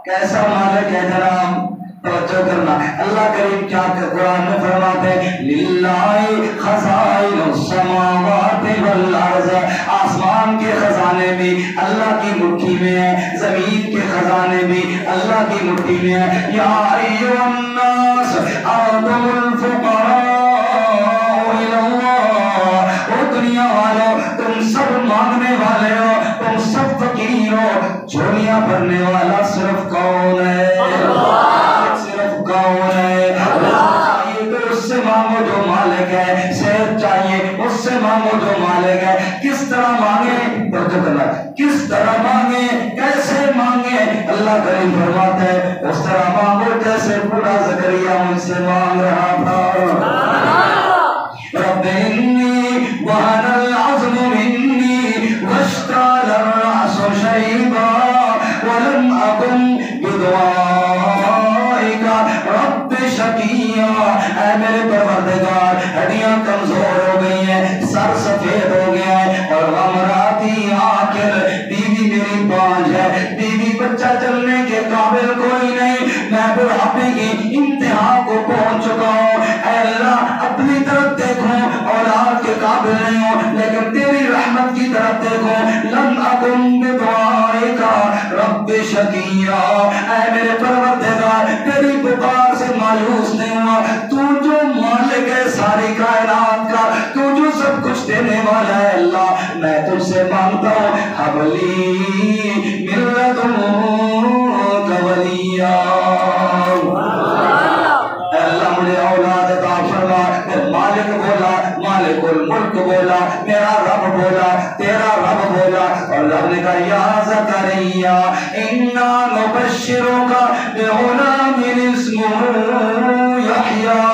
کیسا مالک ہے جناب؟ توجہ کرنا، اللہ کریم کیا قرآن میں فرماتے ہیں للہ خزائن السماوات والارض، آسمان کے خزانے بھی اللہ کی مٹھی میں ہے، زمین کے خزانے بھی اللہ کی مٹھی میں ہے۔ یا ایھا الناس انتم الفقراء الی اللہ۔ او دنیا والوں تم سب مانگنے والے ہو، تم سب فقیر ہو، جھولیاں بھرنے والا صرف کون ہے؟ کون ہے؟ چاہیے تو اس سے مانگو جو مالک ہے، صحت چاہیے اس سے مانگو جو مالک ہے۔ کس طرح مانگے؟ توجہ کرنا، کس طرح مانگے، کیسے مانگے؟ اللہ کریم فرماتا ہے اس طرح مانگو جیسے بوڑھا زکریا مجھ سے مانگ رہا تھا۔ رب انی وہن العظم منی واشتعل الرأس شیبا ولم اکن بدعائک رب شقیا۔ اے میرے پروردگار ہڈیاں کمزور ہو گئی ہیں، سر سفید ہو گیا ہے، اور غمراتی آخر بیوی میری پانچ ہے، بیوی بچہ چلنے کے قابل کوئی نہیں، میں بڑھاپے کی انتہا کو پہنچ چکا ہوں۔ اے اللہ اپنی طرف دیکھوں اولاد کے قابل نہیں ہوں، لیکن تیری رحمت کی طرف دیکھوں لم اکن بدعائک رب شقیا۔ اے میرے پروردگار تیری پکار سے مایوس نہیں ہوا، تو جو مالک ہے ساری کائنات کا، تو جو سب کچھ دینے والا ہے اللہ، میں تجھ سے مانگتا ہوں حبلی من لدنک ولیا۔ اے اللہ مجھے اولاد عطا فرما۔ مالک بولا، مالک الملک بولا، میرا رب بولا، تیرا رب بولا، اور رب نے کہا یا زکریا انا نبشرک بغلام اسمہ یحییٰ۔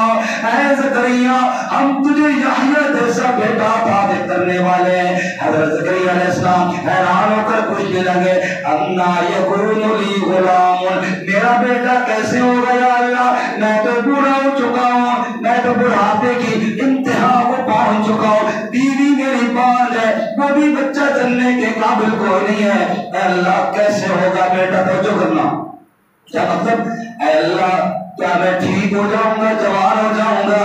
اے زکریا ہم تجھے یحییٰ جیسا بیٹا عطا کرنے والے ہیں۔ حضرت زکریا علیہ السلام حیران ہو کر پوچھنے لگے انا یکون لی غلام، میرا بیٹا کیسے ہوگا یا اللہ؟ میں تو بوڑھا ہو چکا ہوں، میں تو بڑھاپے کی انتہا کو پہنچ چکا ہوں، بیوی میری بال ہے، وہ بھی بچہ چلنے کے قابل کوئی نہیں ہے۔ اے اللہ کیسے ہوگا بیٹا؟ توجہ کرنا، کیا مطلب؟ اے اللہ کیا میں ٹھیک ہو جاؤں گا، جوان ہو جاؤں گا،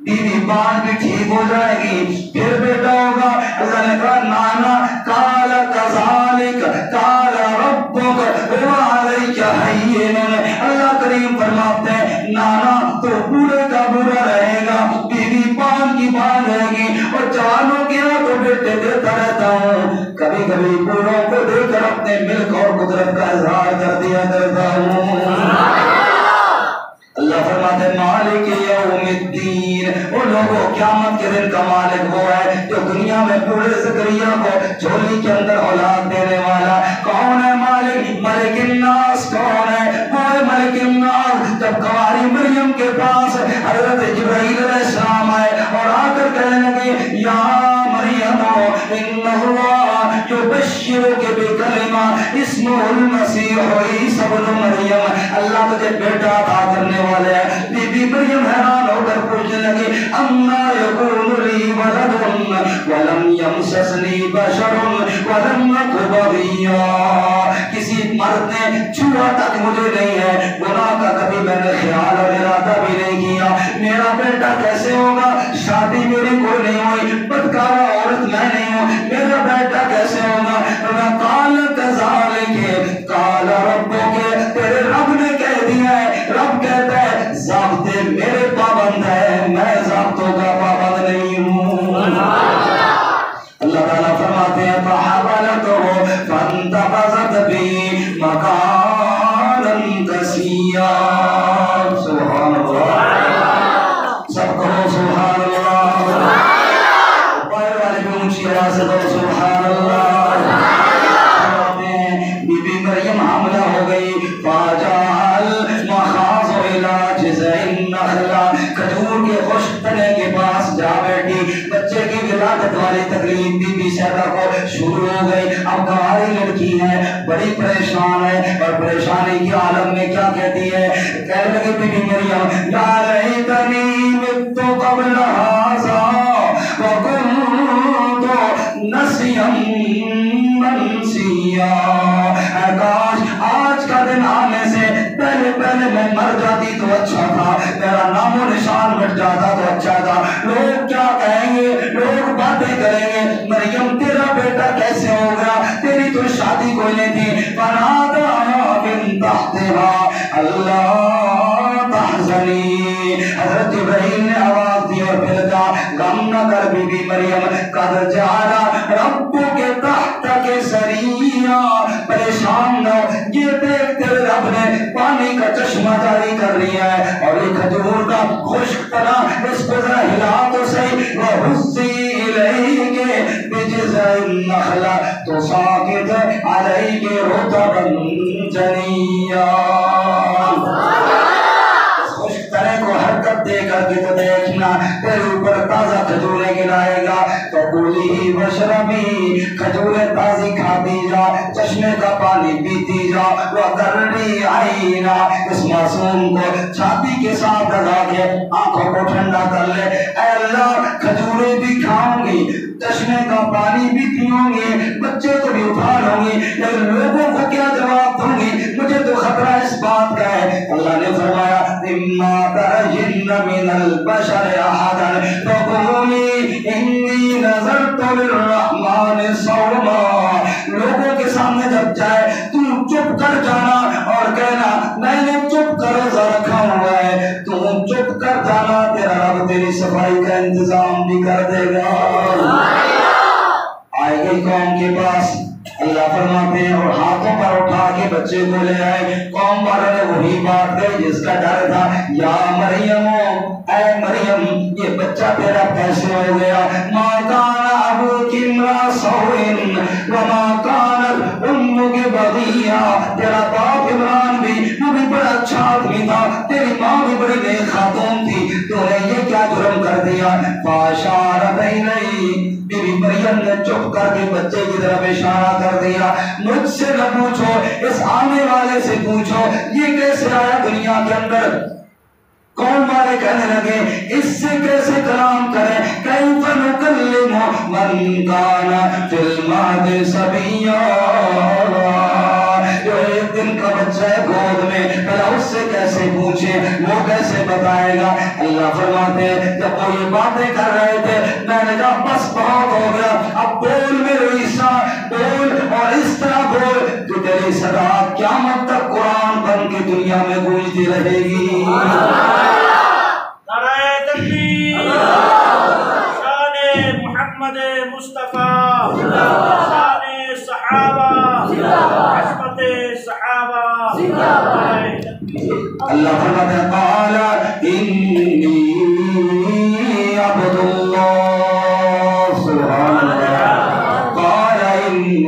بیوی بال بھی ٹھیک ہو جائے گی، پھر بیٹا ہوگا؟ اللہ نے کہا نانا قال کذالک قال ربک هو علیک ہین۔ اللہ کریم فرماتے ہیں نانا تو بوڑھے کا بوڑھا رہے گا، بیوی بال کی بال رہے گی، اور جوانوں کے ہاں تو بیٹے دیتا رہتا ہوں، کبھی کبھی بوڑھوں کو دے کر اپنے ملک اور قدرت کا اظہار کر دیا کرتا ہوں۔ اللہ فرماتے ہیں مالک یوم الدین، وہ لوگوں قیامت کے دن کا مالک وہ ہے جو دنیا میں بوڑھے زکریا کو جھولی کے اندر اولاد دینے والا کون ہے؟ مالک ملک الناس کون ہے؟ وہ ہے ملک الناس۔ جب کنواری مریم کے پاس حضرت جبرائیل علیہ السلام آئے اور آ کر کہنے لگے یا مریم ان اللہ یبشرک بکلمہ اسمہ المسیح عیسی ابن مریم، اللہ تجھے بیٹا عطا کرنے والے ہیں۔ بی بی مریم حیران ہو کر پوچھنے لگی اما یکون لی ولد ولم یمسسنی بشر ولم اک بغیا، کسی مرد نے چھوا تک مجھے نہیں ہے، گناہ کا کبھی میں نے خیال اور ارادہ بھی نہیں کیا، میرا بیٹا کیسے ہوگا؟ شادی میری کوئی نہیں ہوئی، بدکارہ عورت میں نہیں ہوں، میرا بیٹا کیسے ہوگا؟ قال کذالک قال ربک، تیرے رب نے کہہ دیا ہے، رب کہتا ہے ضابطے میرے پابند ہے، میں ضابطوں کا پابند نہیں ہوں۔ اللہ تعالیٰ فرماتے ہیں فحملته فانتبذت به مكانا قصيا، سبحان اللہ، سب کہو سبحان اللہ، اوپر والے بھی اونچی آواز سے کہو سبحان اللہ۔ بی بی مریم حاملہ ہو گئی، فاجعل مخاض الى جذع النخلہ، کھجور کے خشک تنے کے پاس جا بیٹھی، بچے کی ولادت والی تکلیف بی بی صاحبہ کو شروع ہو گئی۔ اب گواری لڑکی ہے، بڑی پریشان ہے، اور پریشانی کے عالم میں کیا کہتی ہے؟ کہنے لگی بی بی مریم یا لیتنی مت قبل ھذا وکنت نسیا منسیا، کاش آج کا دن آنے سے پہلے میں مر جاتی تو اچھا تھا، میرا نام و نشان مٹ جاتا تو اچھا تھا، لوگ کیا کہیں گے، لوگ باتیں کریں گے، مریم تیرا بیٹا کیسے ہو گیا، تیری تو شادی کوئی نہیں تھی۔ فناداها من تحتها اللہ تحزنی، حضرت جبرائیل نے آواز دی اور پھر کہا غم نہ کر بی بی مریم، قد جعل ربک تحتک سریا، پریشان نہ ہو، یہ دیکھ تیرے رب نے پانی کا چشمہ جاری کر لیا ہے، اور یہ کھجور کا خشک تنا اس کو ذرا ہلا تو صحیح، وَحُزِّي إِلَيْكِ بِجِذْعِ النَّخْلَةِ تُسَاقِطْ عَلَيْكِ رُطَبًا جَنِيًّا۔ تنے کو حرکت دے کر کے تو دیکھنا، تیرے اوپر تازہ کھجوریں گرائے گا، تو کُلِی وَاشْرَبِی، کھجوریں تازی کھاتی جا، چشمے کا پانی پیتی جا، وَقَرِّی عَیْنَا، اس معصوم کو چھاتی کے ساتھ لگا کے آنکھوں کو ٹھنڈا کر لے۔ اے اللہ کھجوریں بھی کھاؤں گی، چشمے کا پانی بھی پیوں گی، بچے تو بھی اٹھا لوں گی، لیکن لوگوں کو کیا جواب دوں گی، مجھے تو خطرہ اس بات کا ہے۔ اللہ نے فرمایا اما ترین من البشر احدا فقولی انی نذرت للرحمن صوما، لوگوں کے سامنے جب جائے تم چپ کر جانا اور کہنا میں نے چپ کر روزہ رکھا ہوا ہے، تم چپ کر جانا، تیرا رب تیری صفائی کا انتظام بھی کر دے گا۔ آئے گئی قوم کے پاس، اللہ فرماتے ہیں اور ہاتھوں پر اٹھا کے بچے کو لے آئے، قوم والوں نے وہی بات کہی جس کا ڈر تھا، یا مریم، اے مریم یہ بچہ تیرا کیسے ہو گیا؟ ما کان ابوک امرأ سوء وما کانت امک بغیا، تیرا باپ عمران بھی وہ بھی بڑا اچھا آدمی تھا، تیری ماں بھی بڑی نیک خاتون تھی، تو نے یہ کیا جرم کر دیا؟ فاشارت الیہ، بی بی مریم نے چپ کر کے بچے کی طرف اشارہ کر دیا، مجھ سے نہ پوچھو، اس آنے والے سے پوچھو یہ کیسے آیا دنیا کے اندر۔ قوم والے کہنے لگے اس سے کیسے کلام کریں، کیف نکلم من کان فی المہد صبیا، جو ایک دن کا بچہ ہے گود میں، پہلا اس سے کیسے پوچھیں، وہ کیسے بتائے گا۔ اللہ فرماتے ہیں جب وہ یہ باتیں کر رہے تھے میں نے کہا بس بہت ہو گیا، اب بول میرے عیسیٰ بول، اور اس طرح بول کہ تیری صدا قیامت تک قرآن بن کے دنیا میں گونجتی رہے گی۔ نعرہ تکبیر، شان محمد مصطفیٰ، شان صحابہ، عظمت صحابہ، اللہ فرماتا ہے قال انی عبد اللہ، سبحان اللہ، قال انی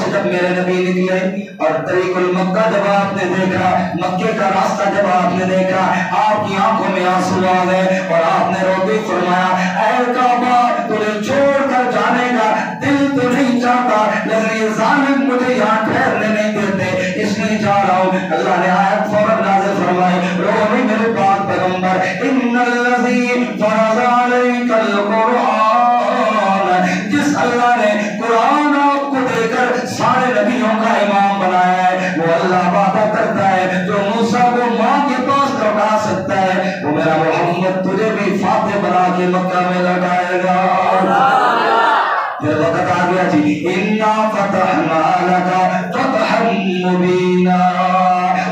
سے جب میرے نبی نکلے اور طریق المکہ جب آپ نے دیکھا، مکے کا راستہ جب آپ نے دیکھا، آپ کی آنکھوں میں آنسو آ گئے اور آپ نے روتے فرمایا اے کعبہ تجھے چھوڑ کر جانے کا دل تو نہیں چاہتا، لیکن یہ ظالم مجھے یہاں ٹھہرنے نہیں دیتے اس لیے جا رہا ہوں۔ اللہ نے آیت فوراً نازل فرمائی، رو بھی میرے پاک پیغمبر، ان الذی فرض علیک القرآن، جس اللہ نے قرآن آپ کو دے کر سارے نبیوں کا امام بنایا ہے وہ اللہ وعدہ کرتا ہے جو موسیٰ کو ماں کے پاس لوٹا سکتا ہے وہ میرا محمد تجھے بھی فاتح بنا کے مکہ میں لوٹائے گا۔ پھر وقت آ گیا جی، اِنَّا فَتَحْنَا لَكَ فَتْحًا مُبِينًا،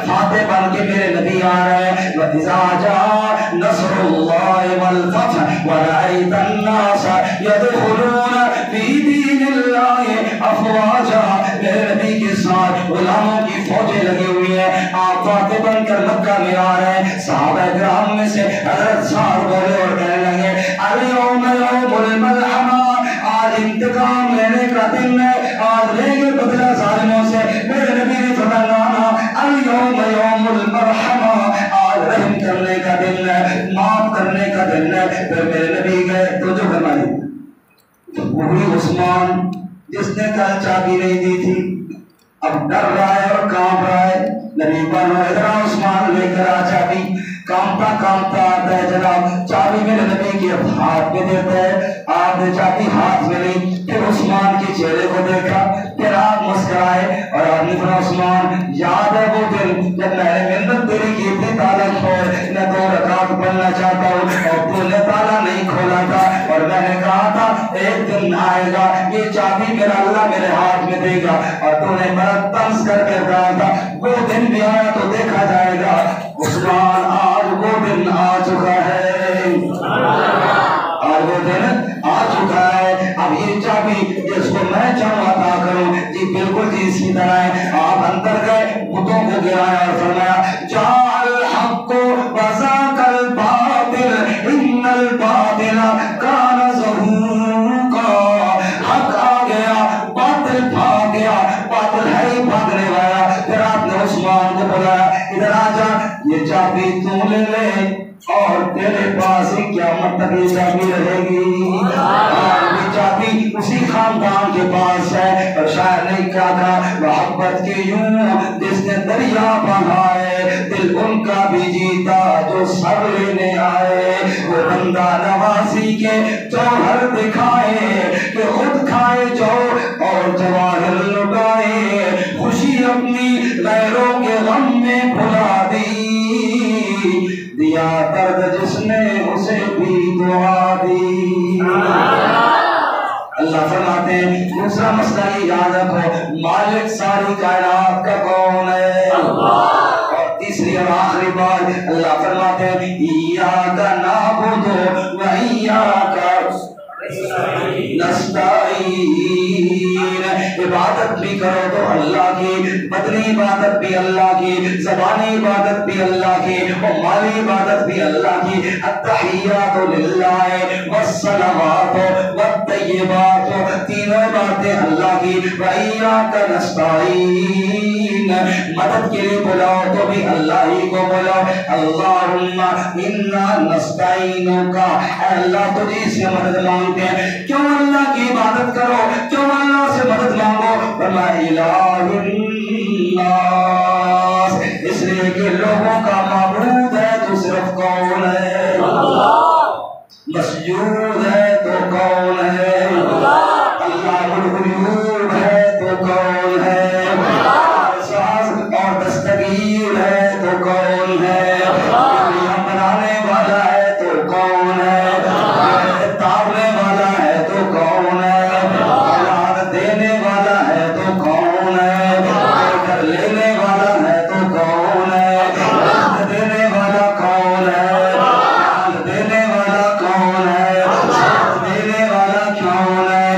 فاتح بن کے میرے نبی آ رہے ہیں۔ وَإِذَا جَاءَ نَصْرُ اللَّهِ وَالْفَتْحُ وَرَأَيْتَ النَّاسَ يَدْخُلُونَ فِي دِينِ اللَّهِ أَفْوَاجًا، میرے نبی کے ساتھ غلاموں کی فوجیں لگی ہوئی ہیں، آپ فاتح بن کر مکہ میں آ رہے ہیں۔ صحابہ کرام میں سے حضرت سعد بولے اور کہنے لگے اليوم يوم الملحمہ، آج انتقام لینے کا دن ہے، آج لیں گے بدلہ ظالموں سے۔ میرے نبی نے فرمایا اليوم یوم المرحمہ، آج رحم کرنے کا دن ہے، معاف کرنے کا دن ہے۔ پھر میرے نبی گئے تو جو فرمائی وہی عثمان جس نے کل چابی نہیں دی تھی اب ڈر رہا ہے اور کانپ رہا ہے، نبی بنو ادھر عثمان لے کر آ چابی، کانپتا کانپتا آتا ہے جناب، چابی میرے نبی کے ہاتھ میں دیتا ہے، آپ نے چابی ہاتھ میں لی، پھر عثمان کے چہرے کو دیکھا، پھر آپ مسکرائے اور آپ نے فرمایا عثمان یاد ہے وہ دن جب میں نے منت تیری کی تھی تالا کھول، میں 2 رکعت پڑھنا چاہتا ہوں اور تو نے تالا نہیں کھولا تھا اور میں نے کہا تھا ایک دن آئے گا یہ چابی میرا اللہ میرے ہاتھ میں دے گا اور تو نے بڑا طنز کر کے کہا تھا وہ دن بھی آیا تو دیکھا جائے گا۔ عثمان آج وہ دن آ چکا ہے، آج وہ دن آ چکا ہے، اب یہ چابی جس کو میں چاہوں عطا کروں، جی بالکل جی اسی طرح ہے۔ آپ اندر گئے بتوں کو گرایا اور فرمایا جاء الحق وزاق الباطل ان الباطل کان زہوقا، حق آ گیا باطل بھاگ گیا، باطل ہے ہی بھاگنے والا۔ پھر آپ نے عثمان کو بلایا ادھر آ جا، یہ چابی تو لے لے اور تیرے پاس ہی قیامت تک یہ چابی رہے گی، اور یہ چابی اسی خاندان کے پاس ہے۔ اور شاعر نے کہا تھا محبت کے یوں جس نے دریا بہائے دل ان کا بھی جیتا جو سب لینے آئے، وہ بندہ نوازی کے جوہر دکھائے کہ خود کھائے جو اور جواہر لٹائے، خوشی اپنی غیروں کے غم میں بھلا دی، دیا درد جس نے اسے بھی دعا دی۔ اللہ فرماتے ہیں دوسرا مسئلہ یہ یاد رکھو مالک ساری کائنات کا کون ہے، اور تیسری اور آخری بات اللہ فرماتے ہیں ایاک نعبد و ایاک نستعین، عبادت بھی کرو تو اللہ کی، بدنی عبادت بھی اللہ کی، زبانی عبادت بھی اللہ کی، اور مالی عبادت بھی اللہ کی۔ التحیات للہ والصلوات والطیبات، تینوں باتیں اللہ کی۔ وَإِيَّاكَ نَسْتَعِينُ، مدد کے لیے بلاؤ تو بھی اللہ ہی کو بلاؤ۔ اللہم انا نستعینک، اے اللہ تجھی سے مدد مانگتے ہیں۔ کیوں اللہ کی عبادت کرو، کیوں اللہ سے مدد مانگو؟ فرمایا الہ الناس، اس لیے کہ لوگوں کا معبود ہے تو صرف کون ہے؟ مسجود ہے تو کون ہے؟ اللہ الغیوب ہے تو کون ہے؟ ساز اور دستگیر ہے تو کون ہے؟ دنیا بنانے والا ہے تو کون ہے؟ تارنے والا ہے تو کون ہے؟ اولاد دینے والا ہے تو کون ہے؟ گھر لینے والا ہے تو کون ہے؟ رزق دینے والا کون ہے؟ مال دینے والا کون ہے؟ صحت دینے والا کون ہے؟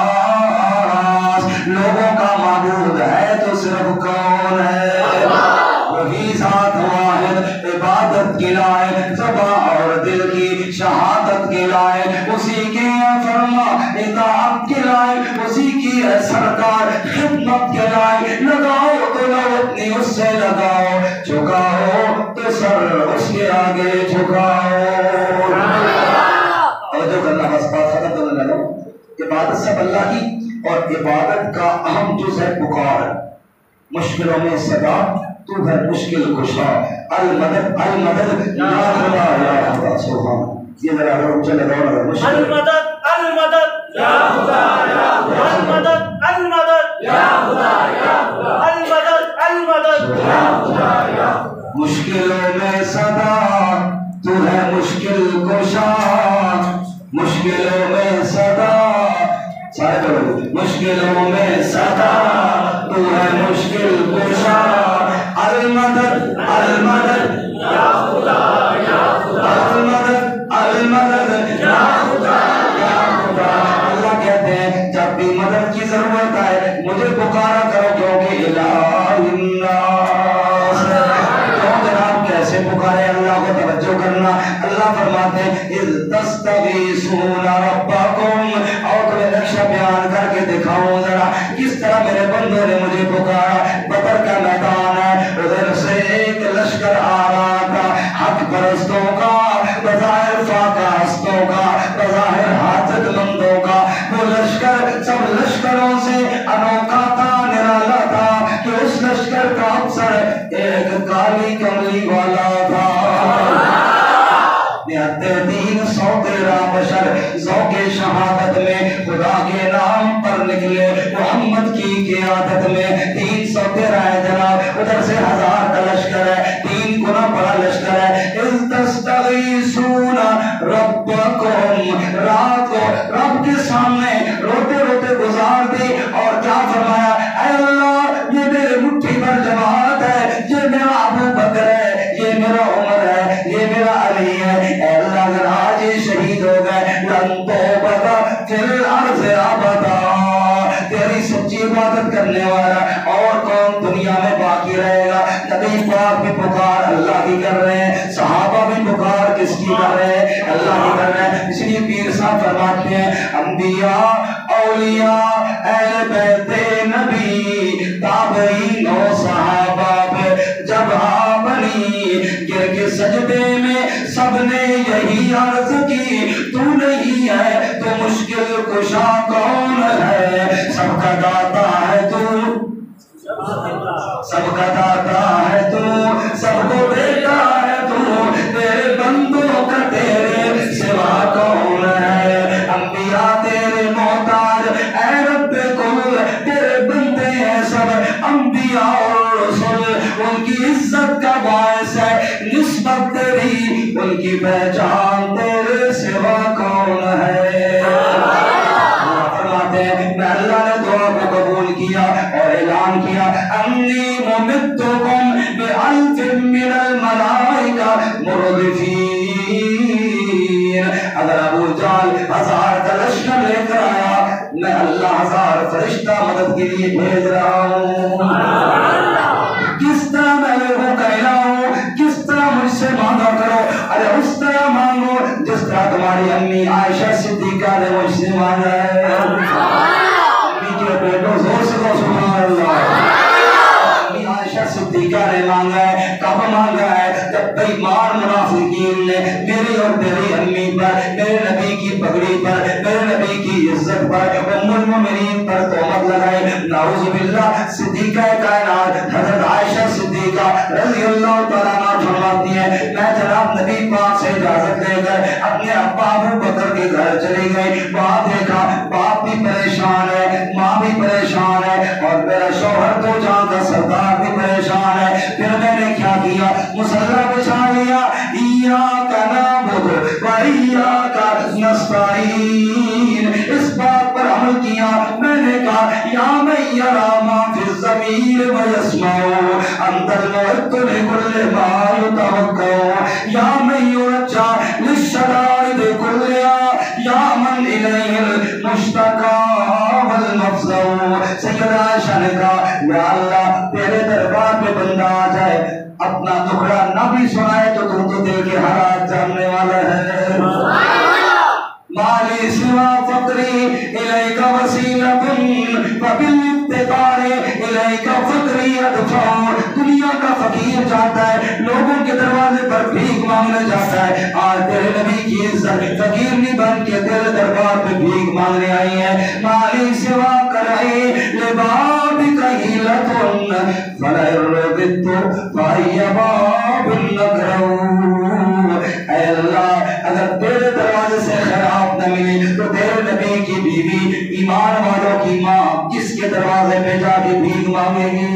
الناس، لوگوں کا معبود ہے تو صرف کون ہے؟ وہی ذات واحد، عبادت کے لائق، زبان اور دل کی شہادت کے لائق، اسی کی فرما اطاعت کے لائق، اسی کی مرضی ہے سرکار خدمت کے لائے لگاؤ تو لو اپنی اس سے لگاؤ جھکاؤ تو سر اس کے آگے جھکاؤ اور جو کرنا بس بات ختم کرنے لگا عبادت سب اللہ کی اور عبادت کا اہم جز ہے پکار مشکلوں میں صدا تو ہے مشکل کشا المدد المدد یا خدا یا خدا سبحان یہ ذرا اونچا لگاؤ نا مشکل المدد المدد یا خدا یا خدا المدد المدد یا خدا یا خدا المدد المدد یا خدا یا خدا مشکلوں میں صدا تو ہے مشکل کشا مشکلوں میں صدا سارے بولو مشکلوں میں صدا تو ہے مشکل کشا المدد المدد یا خدا یا خدا المدد المدد یا خدا یا خدا اللہ کہتے ہیں جب بھی مدد کی ضرورت ہے مجھے پکارا کرو کیونکہ الہ الناس کیوں جناب کیسے پکارے اللہ کو توجہ کرنا اللہ فرماتے ہیں اذ تستغیثون ربکم اور تمہیں نقشہ بیان کر کے دکھاؤں ذرا کس طرح میرے بندوں نے مجھے پکارا بدر کا میدان ہے ادھر سے ایک لشکر آ رہا تھا حق پرستوں کا بظاہر فاقہ ہستوں کا بظاہر حاجت مندوں کا وہ لشکر سب لشکروں سے انوکھا تھا نرالا تھا کہ اس لشکر کا افسر ایک کالی کملی والا تھا دین سو تیرا بشر ذوق شہادت میں خدا کے نام پر نکلے محمد کی قیادت میں 313 ہے جناب ادھر سے 1000 کا لشکر ہے 3 گنا بڑا لشکر ہے اذ تستغیثون ربکم رات کو رب کے سامنے روتے روتے گزار دی اور کیا فرمایا اے اللہ یہ میرے مٹھی پر جماعت ہے یہ میرا ابو بکر ہے یہ میرا عمر ہے یہ میرا علی ہے اے اللہ اگر آج یہ شہید ہو گئے لن توبہ فی الارض ابدا تیری سچی عبادت کرنے والا اور کون دنیا میں باقی رہے گا نبی پاک بھی پکار اللہ کی کر رہے ہیں صحابہ بھی پکار کس کی کر رہے ہیں اللہ کی کر رہے ہیں اس لیے پیر صاحب فرماتے ہیں انبیاء اولیاء اہل بیت نبی تابعین و صحابہ جب آبنی گر کے سجدے میں سب نے یہی عرض کی تو نہیں ہے تو مشکل کشا کون ہے سب کا داتا ہے تو سب کا داتا ہے تو سب کو دیتا ہے تو تیرے بندوں کا تیرے سوا کون ہے انبیاء تیرے محتاج اے رب کل تیرے بندے ہیں سب انبیاء اور رسول ان کی عزت کا باعث ہے نسبت تیری ان کی پہچان تیرے سوا کون ہے فرماتے ہیں میں اللہ نے دعا کو قبول کیا اور اعلان کیا انی ممدکم بألف من الملائکہ مردفین اگر ابو جہل 1000 کا لشکر لے کر آیا میں اللہ 1000 فرشتہ مدد کے لیے بھیج رہا ہوں کس طرح میں لوگوں کا الہ ہوں کس طرح مجھ سے مانگا کرو ارے اس طرح مانگو جس طرح تمہاری امی عائشہ صدیقہ نے مجھ سے مانگا ہے امی کے بیٹوں زور سے کہو سبحان اللہ امی عائشہ صدیقہ نے مانگا ہے کب مانگا ہے جب بےمان منافقین نے میری اور تیری امی پر میرے نبی کی پگڑی پر میرے نبی کی عزت پر ام المؤمنین پر تہمت لگائے نعوذ باللہ صدیقہ کائنات حضرت عائشہ صدیقہ رضی اللہ تعالیٰ عنہ فرماتی ہیں میں جناب نبی پاک سے اجازت لے کر اپنے ابا ابو بکر کے گھر چلی گئی وہاں دیکھا باپ بھی پریشان ہے ماں بھی پریشان ہے اور میرا شوہر تو جہاں کا سردار بھی پریشان ہے پھر میں نے کیا کیا مصلی بچھا لیا ایاک نعبد و ایاک نستعین اس بات پر عمل کیا میں نے کہا یا من یرا ما فی الضمیر و یسمع انت المعد لکل ما یتوقع یا من یرجع للشدائد کلها یا من الیہ المشتقى والمفزع سیدہ عائشہ نے کہا یا اللہ تیرے دربار پہ بندہ آ جائے اپنا دکھڑا نہ بھی سنائے تو تو دل کے حالات جاننے والا ہے مالی سوا فقری الیک وسیلۃ فقیر جاتا ہے لوگوں کے دروازے پر بھیک مانگنے جاتا ہے، آج تیرے نبی کی عزت فقیر نہیں بن کے تیرے دربار پہ بھیک مانگنے آئی ہے۔ مالی سوا کرئی لبابک ہیلتن فلئن رددت فہی باب النکرون۔ اے اللہ اگر تیرے دروازے سے خیرات نہ ملی تو تیرے نبی کی بیوی ایمان والوں کی ماں کس کے دروازے پہ جا کے بھیک مانگے گی؟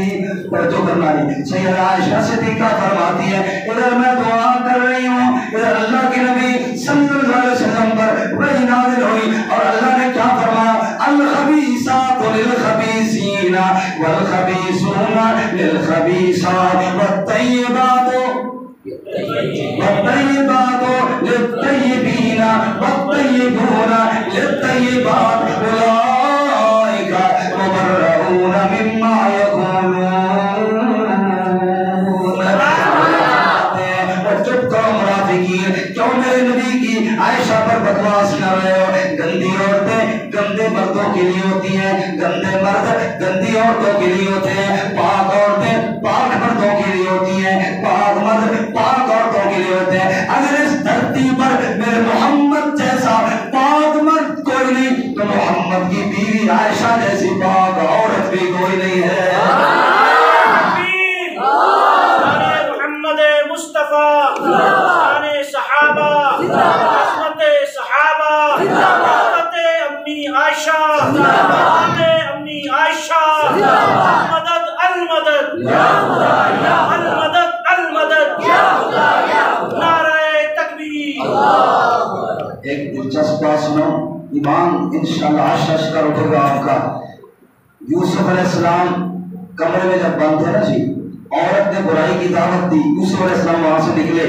توجہ کرنا نہیں۔ سیدہ عائشہ صدیقہ فرماتی ہے ادھر میں دعا کر رہی ہوں، ادھر اللہ کے نبی صلی اللہ علیہ وسلم پر وحی نازل ہوئی اور اللہ نے کیا فرمایا؟ الخبیثات للخبیثین والخبیثون للخبیثات والطیبات للطیبین والطیبون للطیبات اولئک مبرؤون مما یقولون۔ چپ کرو منافقین، کیوں میرے نبی کی عائشہ پر بکواس کر رہے ہو؟ گندی عورتیں گندے مردوں کے لیے ہوتی ہیں، گندے مرد گندی عورتوں کے لیے ہوتے ہیں، پاک عورتیں پاک مردوں کے لیے ہوتی ہیں، پاک مرد پاک عورتوں کے لیے ہوتے ہیں۔ اگر اس دھرتی پر میرے محمد جیسا پاک مرد کوئی نہیں تو محمد کی بیوی عائشہ جیسی پاک عورت بھی کوئی نہیں ہے۔ شان صحابہ، عظمت صحابہ، عظمت امی عائشہ، عظمت امی عائشہ، المدد المدد المدد المدد، نعرہ تکبیر۔ ایک دلچسپ بات سنو، ایمان انشاءاللہ عشش کر اٹھے گا آپ کا۔ یوسف علیہ السلام کمرے میں جب بند تھے نا جی، عورت نے برائی کی دعوت دی، یوسف علیہ السلام وہاں سے نکلے۔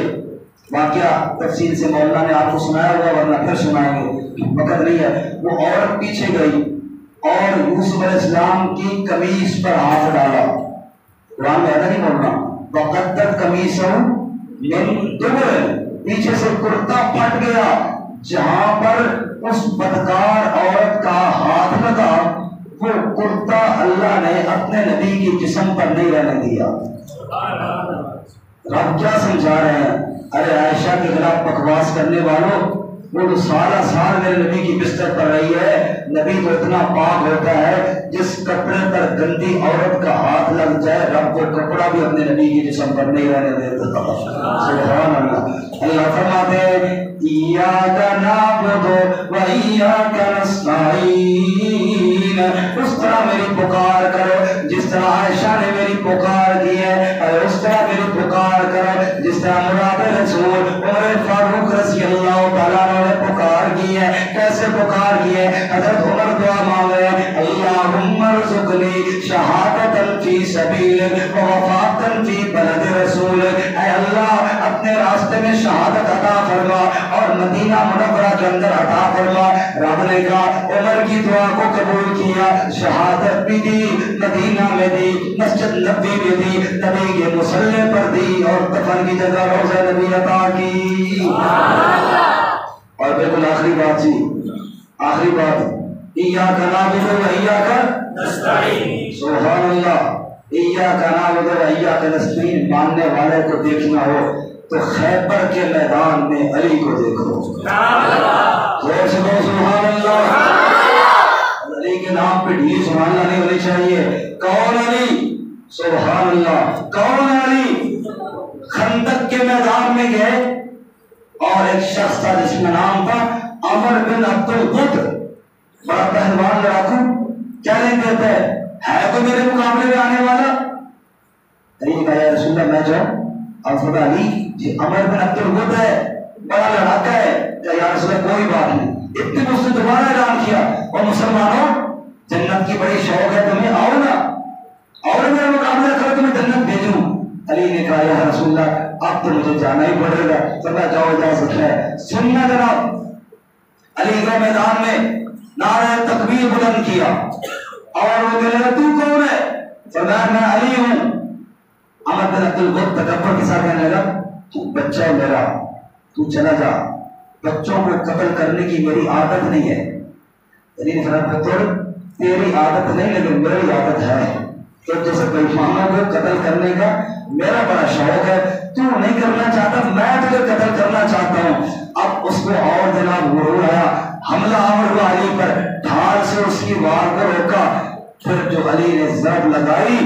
واقعہ تفصیل سے مولانا نے آپ کو سنایا ہوا ورنہ پھر سنائیں گے، وقت نہیں ہے۔ وہ عورت پیچھے گئی اور یوسف علیہ السلام کی قمیص پر ہاتھ ڈالا۔ قرآن میں ایسا نہیں بولنا، وقدت قمیصہ من دبر، پیچھے سے کرتا پھٹ گیا۔ جہاں پر اس بدکار عورت کا ہاتھ لگا وہ کرتا اللہ نے اپنے نبی کی جسم پر نہیں رہنے دیا۔ رب کیا سمجھا رہے ہیں؟ ارے عائشہ کے خلاف بکواس کرنے والوں، وہ تو سارا سال میرے نبی کی بستر پر رہی ہے۔ نبی تو اتنا پاک ہوتا ہے جس کپڑے پر گندی عورت کا ہاتھ لگ جائے رب کو کپڑا بھی اپنے نبی کی جسم پر نہیں رہنے دیتا۔ سبحان اللہ۔ اللہ فرماتے ہیں ایاک نعبد و ایاک نستعین، اس طرح میری پکار کرو جس طرح عائشہ نے میری پکار کی ہے، اور اس طرح میری پکار کرو جس طرح مراد رسول عمر فاروق رضی اللہ تعالیٰ نے پکار کی ہے۔ کیسے پکار کی ہے؟ حضرت عمر دعا مانگے اللہم ارزقنی شہادتا فی سبیلک و وفاتا فی بلد رسولک، اے اللہ اپنے راستے میں شہادت عطا فرما اور مدینہ منورہ کے اندر عطا فرما۔ رب نے کہا عمر کی دعا کو قبول کیا، شہادت بھی دی، مدینہ میں دی، مسجد نبی میں دی، نبی کے مصلی پر دی اور دفن کی جگہ روضہ نبی عطا کی۔ اور بالکل آخری بات جی، آخری بات، ایاک نعبد و ایاک نستعین، سبحان اللہ۔ ایاک نعبد و ایاک نستعین ماننے والے کو دیکھنا ہو تو خیبر کے میدان میں علی کو دیکھو۔ زور سے بولو سبحان اللہ۔ علی کے نام پہ ڈھیلی سبحان اللہ نہیں ہونی چاہیے۔ کون علی؟ سبحان اللہ۔ کون علی؟ خندق کے میدان میں گئے اور ایک شخص تھا جس میں نام تھا عمر بن عبد الغد، بڑا پہلوان لڑاکو، چیلنج دیتا ہے کوئی میرے مقابلے میں آنے والا؟ علی نے کہا یا رسول اللہ میں جاؤں؟ اور فرمایا علی جی عمر بن عبد الغد ہے، بڑا لڑاکا ہے۔ یا رسول اللہ کوئی بات نہیں۔ اتنے میں اس نے دوبارہ اعلان کیا اور مسلمانوں جنت کی بڑی شوق ہے تمہیں، آؤ نا، اور میرا مقابلہ کرو تمہیں جنت بھیجوں۔ علی نے کہا یا رسول اللہ اب تو مجھے جانا ہی پڑے گا۔ فرمایا جاؤ اجازت ہے۔ سننا جناب، علی گڑھ میدان میں نعرہ تکبیر بلند کیا اور وہ کہنے لگا تو کون ہے؟ فرمایا میں علی ہوں۔ عمر بن عبد الغد تکبر کے ساتھ کہنے لگا تو بچہ ہے میرا، تو چلا جا، بچوں کو قتل کرنے کی میری عادت نہیں ہے۔ علی نے فرمایا پتر تیری عادت نہیں لیکن میری عادت ہے، تو جیسے بےایمانوں کو قتل کرنے کا میرا بڑا شوق ہے، تو نہیں کرنا چاہتا، میں تجھے قتل کرنا چاہتا ہوں۔ اب اس کو اور جناب غرور آیا، حملہ آور ہوا علی پر، ڈھال سے اس کی وار کو روکا، پھر جو علی نے ضرب لگائی،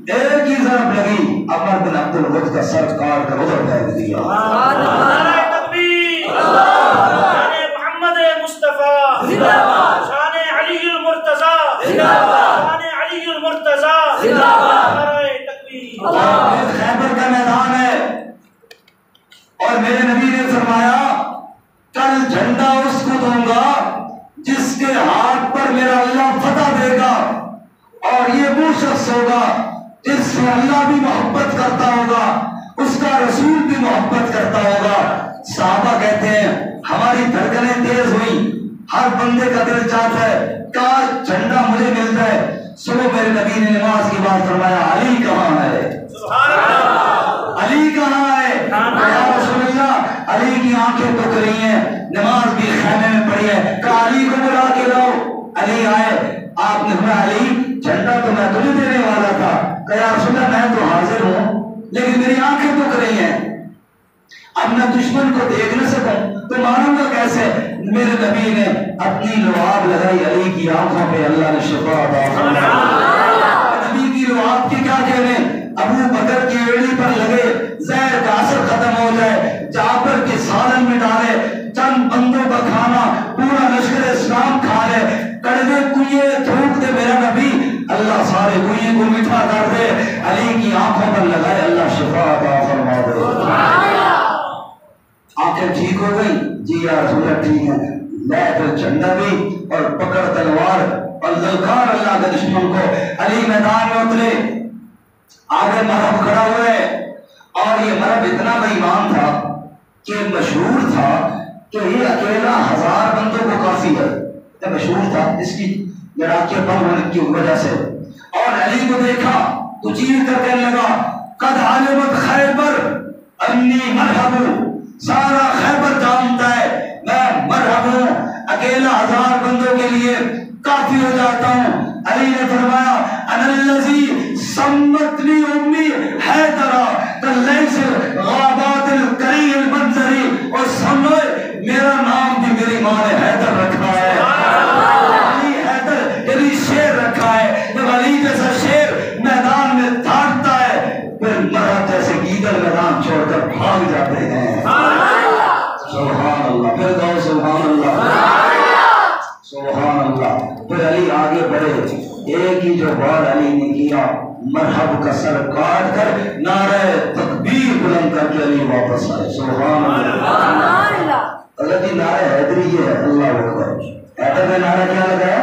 ایک ہی ضرب لگی، عمر بن عبد الغد کا سر کاٹ کر ادھر پھینک دیا۔ نعرہ تکبیر، شان محمد مصطفیٰ زندہ باد، شان علی المرتضی زندہ باد، شان علی المرتضی زندہ باد، نعرہ تکبیر۔ یہ خیبر کا میدان ہے اور میرے نبی نے فرمایا کل جھنڈا اس کو دوں گا جس کے ہاتھ پر میرا اللہ فتح دے گا، اور یہ وہ شخص ہوگا جس سے اللہ بھی محبت کرتا ہوگا، اس کا رسول بھی محبت کرتا ہوگا۔ صحابہ کہتے ہیں ہماری دھڑکنیں تیز ہوئی، ہر بندے کا دل چاہتا ہے کاش جھنڈا مجھے مل جائے۔ سنو میرے نبی نے نماز کی بات فرمایا، علی کہاں ہے؟ سبحان اللہ، علی کہاں ہے؟ یا رسول اللہ، علی کی آنکھیں دکھ رہی ہیں، نماز بھی خیمے میں پڑی ہے، کہا علی کو بلا کے لاؤ۔ علی آئے، آپ نے فرمایا علی جھنڈا تو میں تجھے دینے والا تھا۔ کہا یا رسول اللہ میں تو حاضر ہوں لیکن میری آنکھیں دکھ رہی ہیں، اب میں دشمن کو دیکھ نہ سکوں تو مانوں گا کیسے؟ میرے نبی نے اپنی لعاب لگائی علی کی آنکھوں پہ، اللہ نے شفا عطا فرمائی۔ نبی کی لعاب کی کیا کہنے، ابو بکر کی ایڑی پر لگے، زہر کا اثر ختم ہو جائے، جعفر کی سالن میں ڈالے، چند بندوں کا کھانا پورا لشکر اسلام کھا لے، کڑوے کنویں تھوک دے میرا نبی، اللہ سارے کنویں کو میٹھا کر دے، علی کی آنکھوں پر لگائے، اللہ شفا عطا فرما دے۔ آنکھیں ٹھیک ہو گئی؟ جی یا رسول اللہ ٹھیک ہے۔ لے پھر جھنڈا بھی اور پکڑ تلوار اور للکار اللہ کے دشمن کو۔ علی میدان میں اترے، آگے مرہب کھڑا ہوئے، اور یہ مرہب اتنا بے ایمان تھا کہ مشہور تھا کہ یہ اکیلا 1000 بندوں کو کافی ہے، یہ مشہور تھا اس کی لڑاکیاں بم ہونے کی وجہ سے۔ اور علی کو دیکھا تو چیخ کر کہنے لگا قد علمت خیبر انی مرحب، سارا خیبر جانتا ہے میں مرحب ہوں، اکیلا 1000 بندوں کے لیے کافی ہو جاتا ہوں۔ علی نے فرمایا انا الذی سمتنی امی حیدرا کلیس غابات الکری المنظری، اور سمجھو میرا نام بھی میری ماں نے حیدر رکھا ہے، علی حیدر یعنی شیر رکھا ہے۔ جب علی جیسا شیر میدان میں دھاڑتا ہے پھر مرد جیسے گیدڑ میدان چھوڑ کر بھاگ جاتے ہیں۔ سبحان اللہ، پھر کہو سبحان اللہ، سبحان اللہ۔ پھر علی آگے بڑھے، ایک ہی جو بار علی نے کیا، مرحب کا سر کاٹ کر نعرہ تکبیر بلند کر کے علی واپس آئے۔ سبحان اللہ۔ اللہ کی نعرہ حیدری یہ ہے، اللہ اکبر۔ حیدر کا نعرہ کیا لگایا؟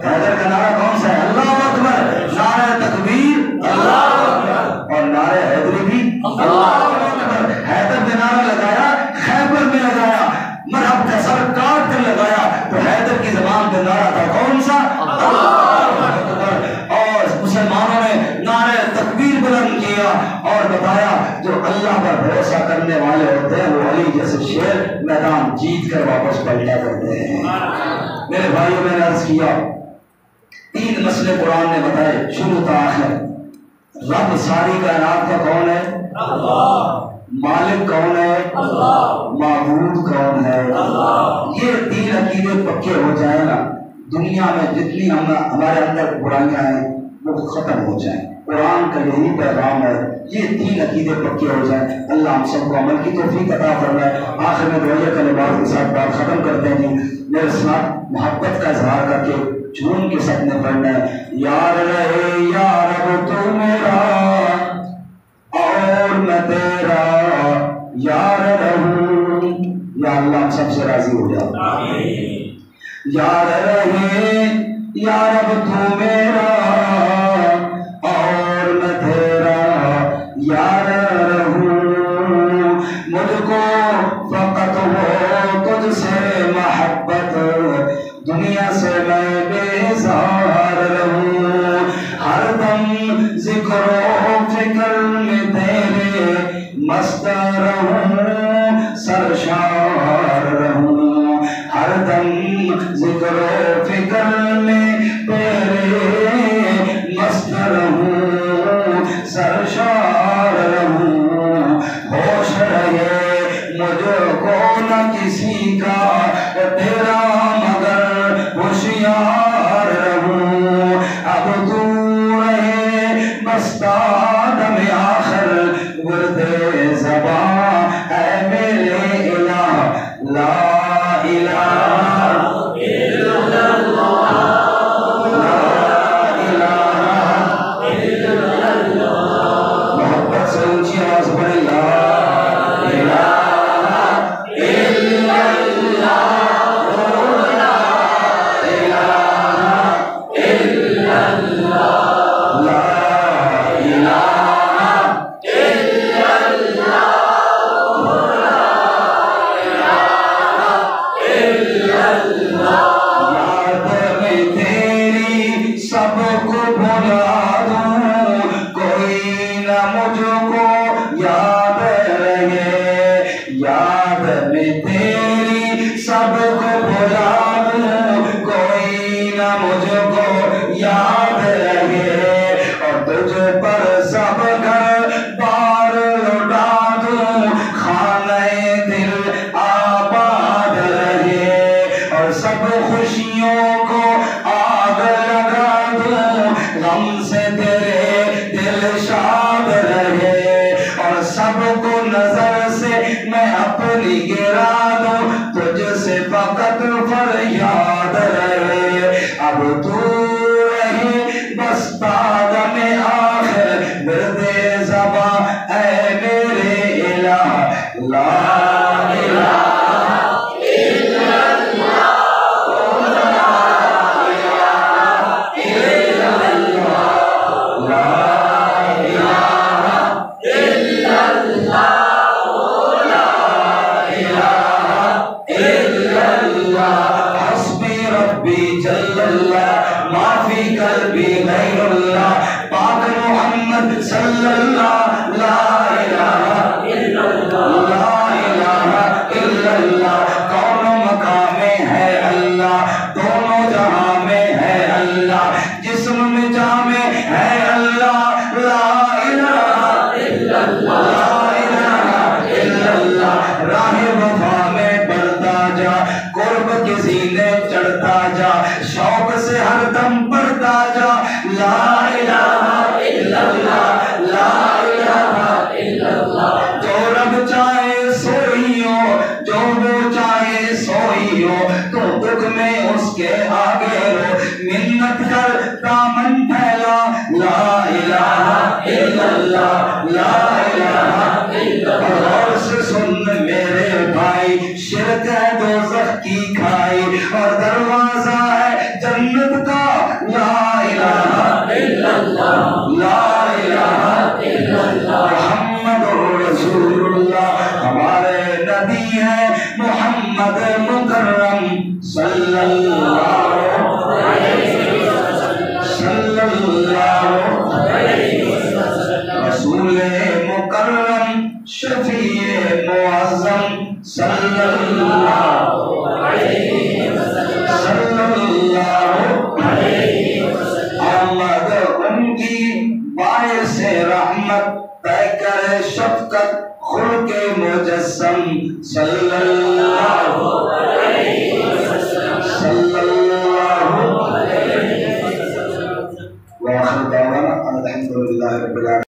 حیدر کا نعرہ کون سا ہے؟ اللہ اکبر۔ نعرہ تکبیر اللہ اکبر، اور نعرہ حیدری بھی اللہ اکبر۔ حیدر نے نعرہ لگایا، خیبر میں لگایا، مرحب کا سر کاٹ کر لگایا، تو حیدر کی زبان پہ نعرہ تھا کون سا؟ اللہ اکبر۔ اور مسلمانوں نے نعرہ تکبیر بلند کیا اور بتایا جو اللہ پر بھروسہ کرنے والے ہوتے ہیں وہ علی جیسے شیر میدان جیت کر واپس پلٹا کرتے ہیں۔ میرے بھائیوں میں نے عرض کیا 3 مسئلے قرآن نے بتائے شروع تا آخر۔ رب ساری کائنات کا کون ہے؟ اللہ۔ مالک کون ہے؟ اللہ۔ معبود کون ہے؟ اللہ۔ یہ 3 عقیدے پکے ہو جائیں نا، دنیا میں جتنی ہمارے اندر برائیاں ہیں وہ ختم ہو جائیں۔ قرآن کا یہی پیغام ہے، یہ 3 عقیدے پکے ہو جائیں، اللہ ہم سب کو عمل کی توفیق عطا فرمائے۔ آخر میں دعائیہ کلمات کے ساتھ بات ختم کرتے ہیں۔ میرے ساتھ محبت کا اظہار کر کے جھوم کے ساتھ نے پڑھنا ہے، یار رہے یا رب تو میرا اور میں تیرا یار رہوں، یا اللہ ہم سب سے راضی ہو جا۔ یار رہے یا رب تو میرا اور میں تیرا یار رہوں، مجھ کو فقط ہو تجھ سے محبت، دنیا سے میں بیزار رہوں، ہر دم ذکر و فکر میں تیرے مست رہوں، سرشار رہوں، ہر دم ذکر و فکر میں تیرے مست نہ کسی کا تیرا مگر ہوشیار رہوں اب تو رہے بستاد میں آخر ورد زبان اے میرے الہ لا الہ الا اللہ لا الہ الا اللہ محبت سے اونچی آواز پڑھے لا الہ الا اللہ لا الہ الا اللہ لا الہ الا اللہ یاد میں تیری سب کو بھلا دوں کوئی نہ مجھ کو یاد رہے یاد میں تیری سب کو بھلا دوں کوئی نہ مجھ کو یاد رہے اور تجھ پر سب گھر بار لوٹا دوں خانہ دل آباد رہے اور سب خوشیوں کو آگ لگا دوں غم سے تیرے دل شاد رہے اور سب کو نظر سے میں اپنی گرا دوں تجھ سے فقط فریاد رہے اب تو رہے بستاد میں آخر ورد زبان اے میرے الہ لا الہ الا اللہ لا الہ الا اللہ لا الہ الا اللہ لا الہ الا اللہ حسبی ربی جل اللہ ما فی قلبی غیر اللہ پاک محمد صلی اللہ لا الہ الا اللہ لا الہ الا اللہ کون مقام میں ہے اللہ دونوں جہاں میں ہے اللہ جسم میں جامع ہے اللہ لا الہ الا اللہ لا الہ الا اللہ راہ وفا میں بڑھتا جا قرب کے سینے چڑھتا جا شوق سے ہر دم بڑھتا جا لا الہ الا اللہ لا الہ الا اللہ جو رب چاہے سوئی ہو جو وہ چاہے سوئی ہو تو دکھ میں اس کے آگے ہو منت کر دامن پھیلا لا الہ الا اللہ لا الہ الا اللہ اور سے سن میرے بھائی شرک ہے دوزخ کی کھائی اور دروازہ ہے جنت کا لا الہ الا اللہ لا الہ الا اللہ محمد رسول اللہ ہمارے نبی ہیں محمد مکرم صلی اللہ علیہ وسلم رسول مکرم شفیع معظم صلی اللہ علیہ وسلم آمد ان کی باعث رحمت طے کر شفقت خلق مجسم صلی اللہ علیہ وسلم صلی اللہ علیہ وسلم وآخر دعوانا الحمدللہ رب العالمین.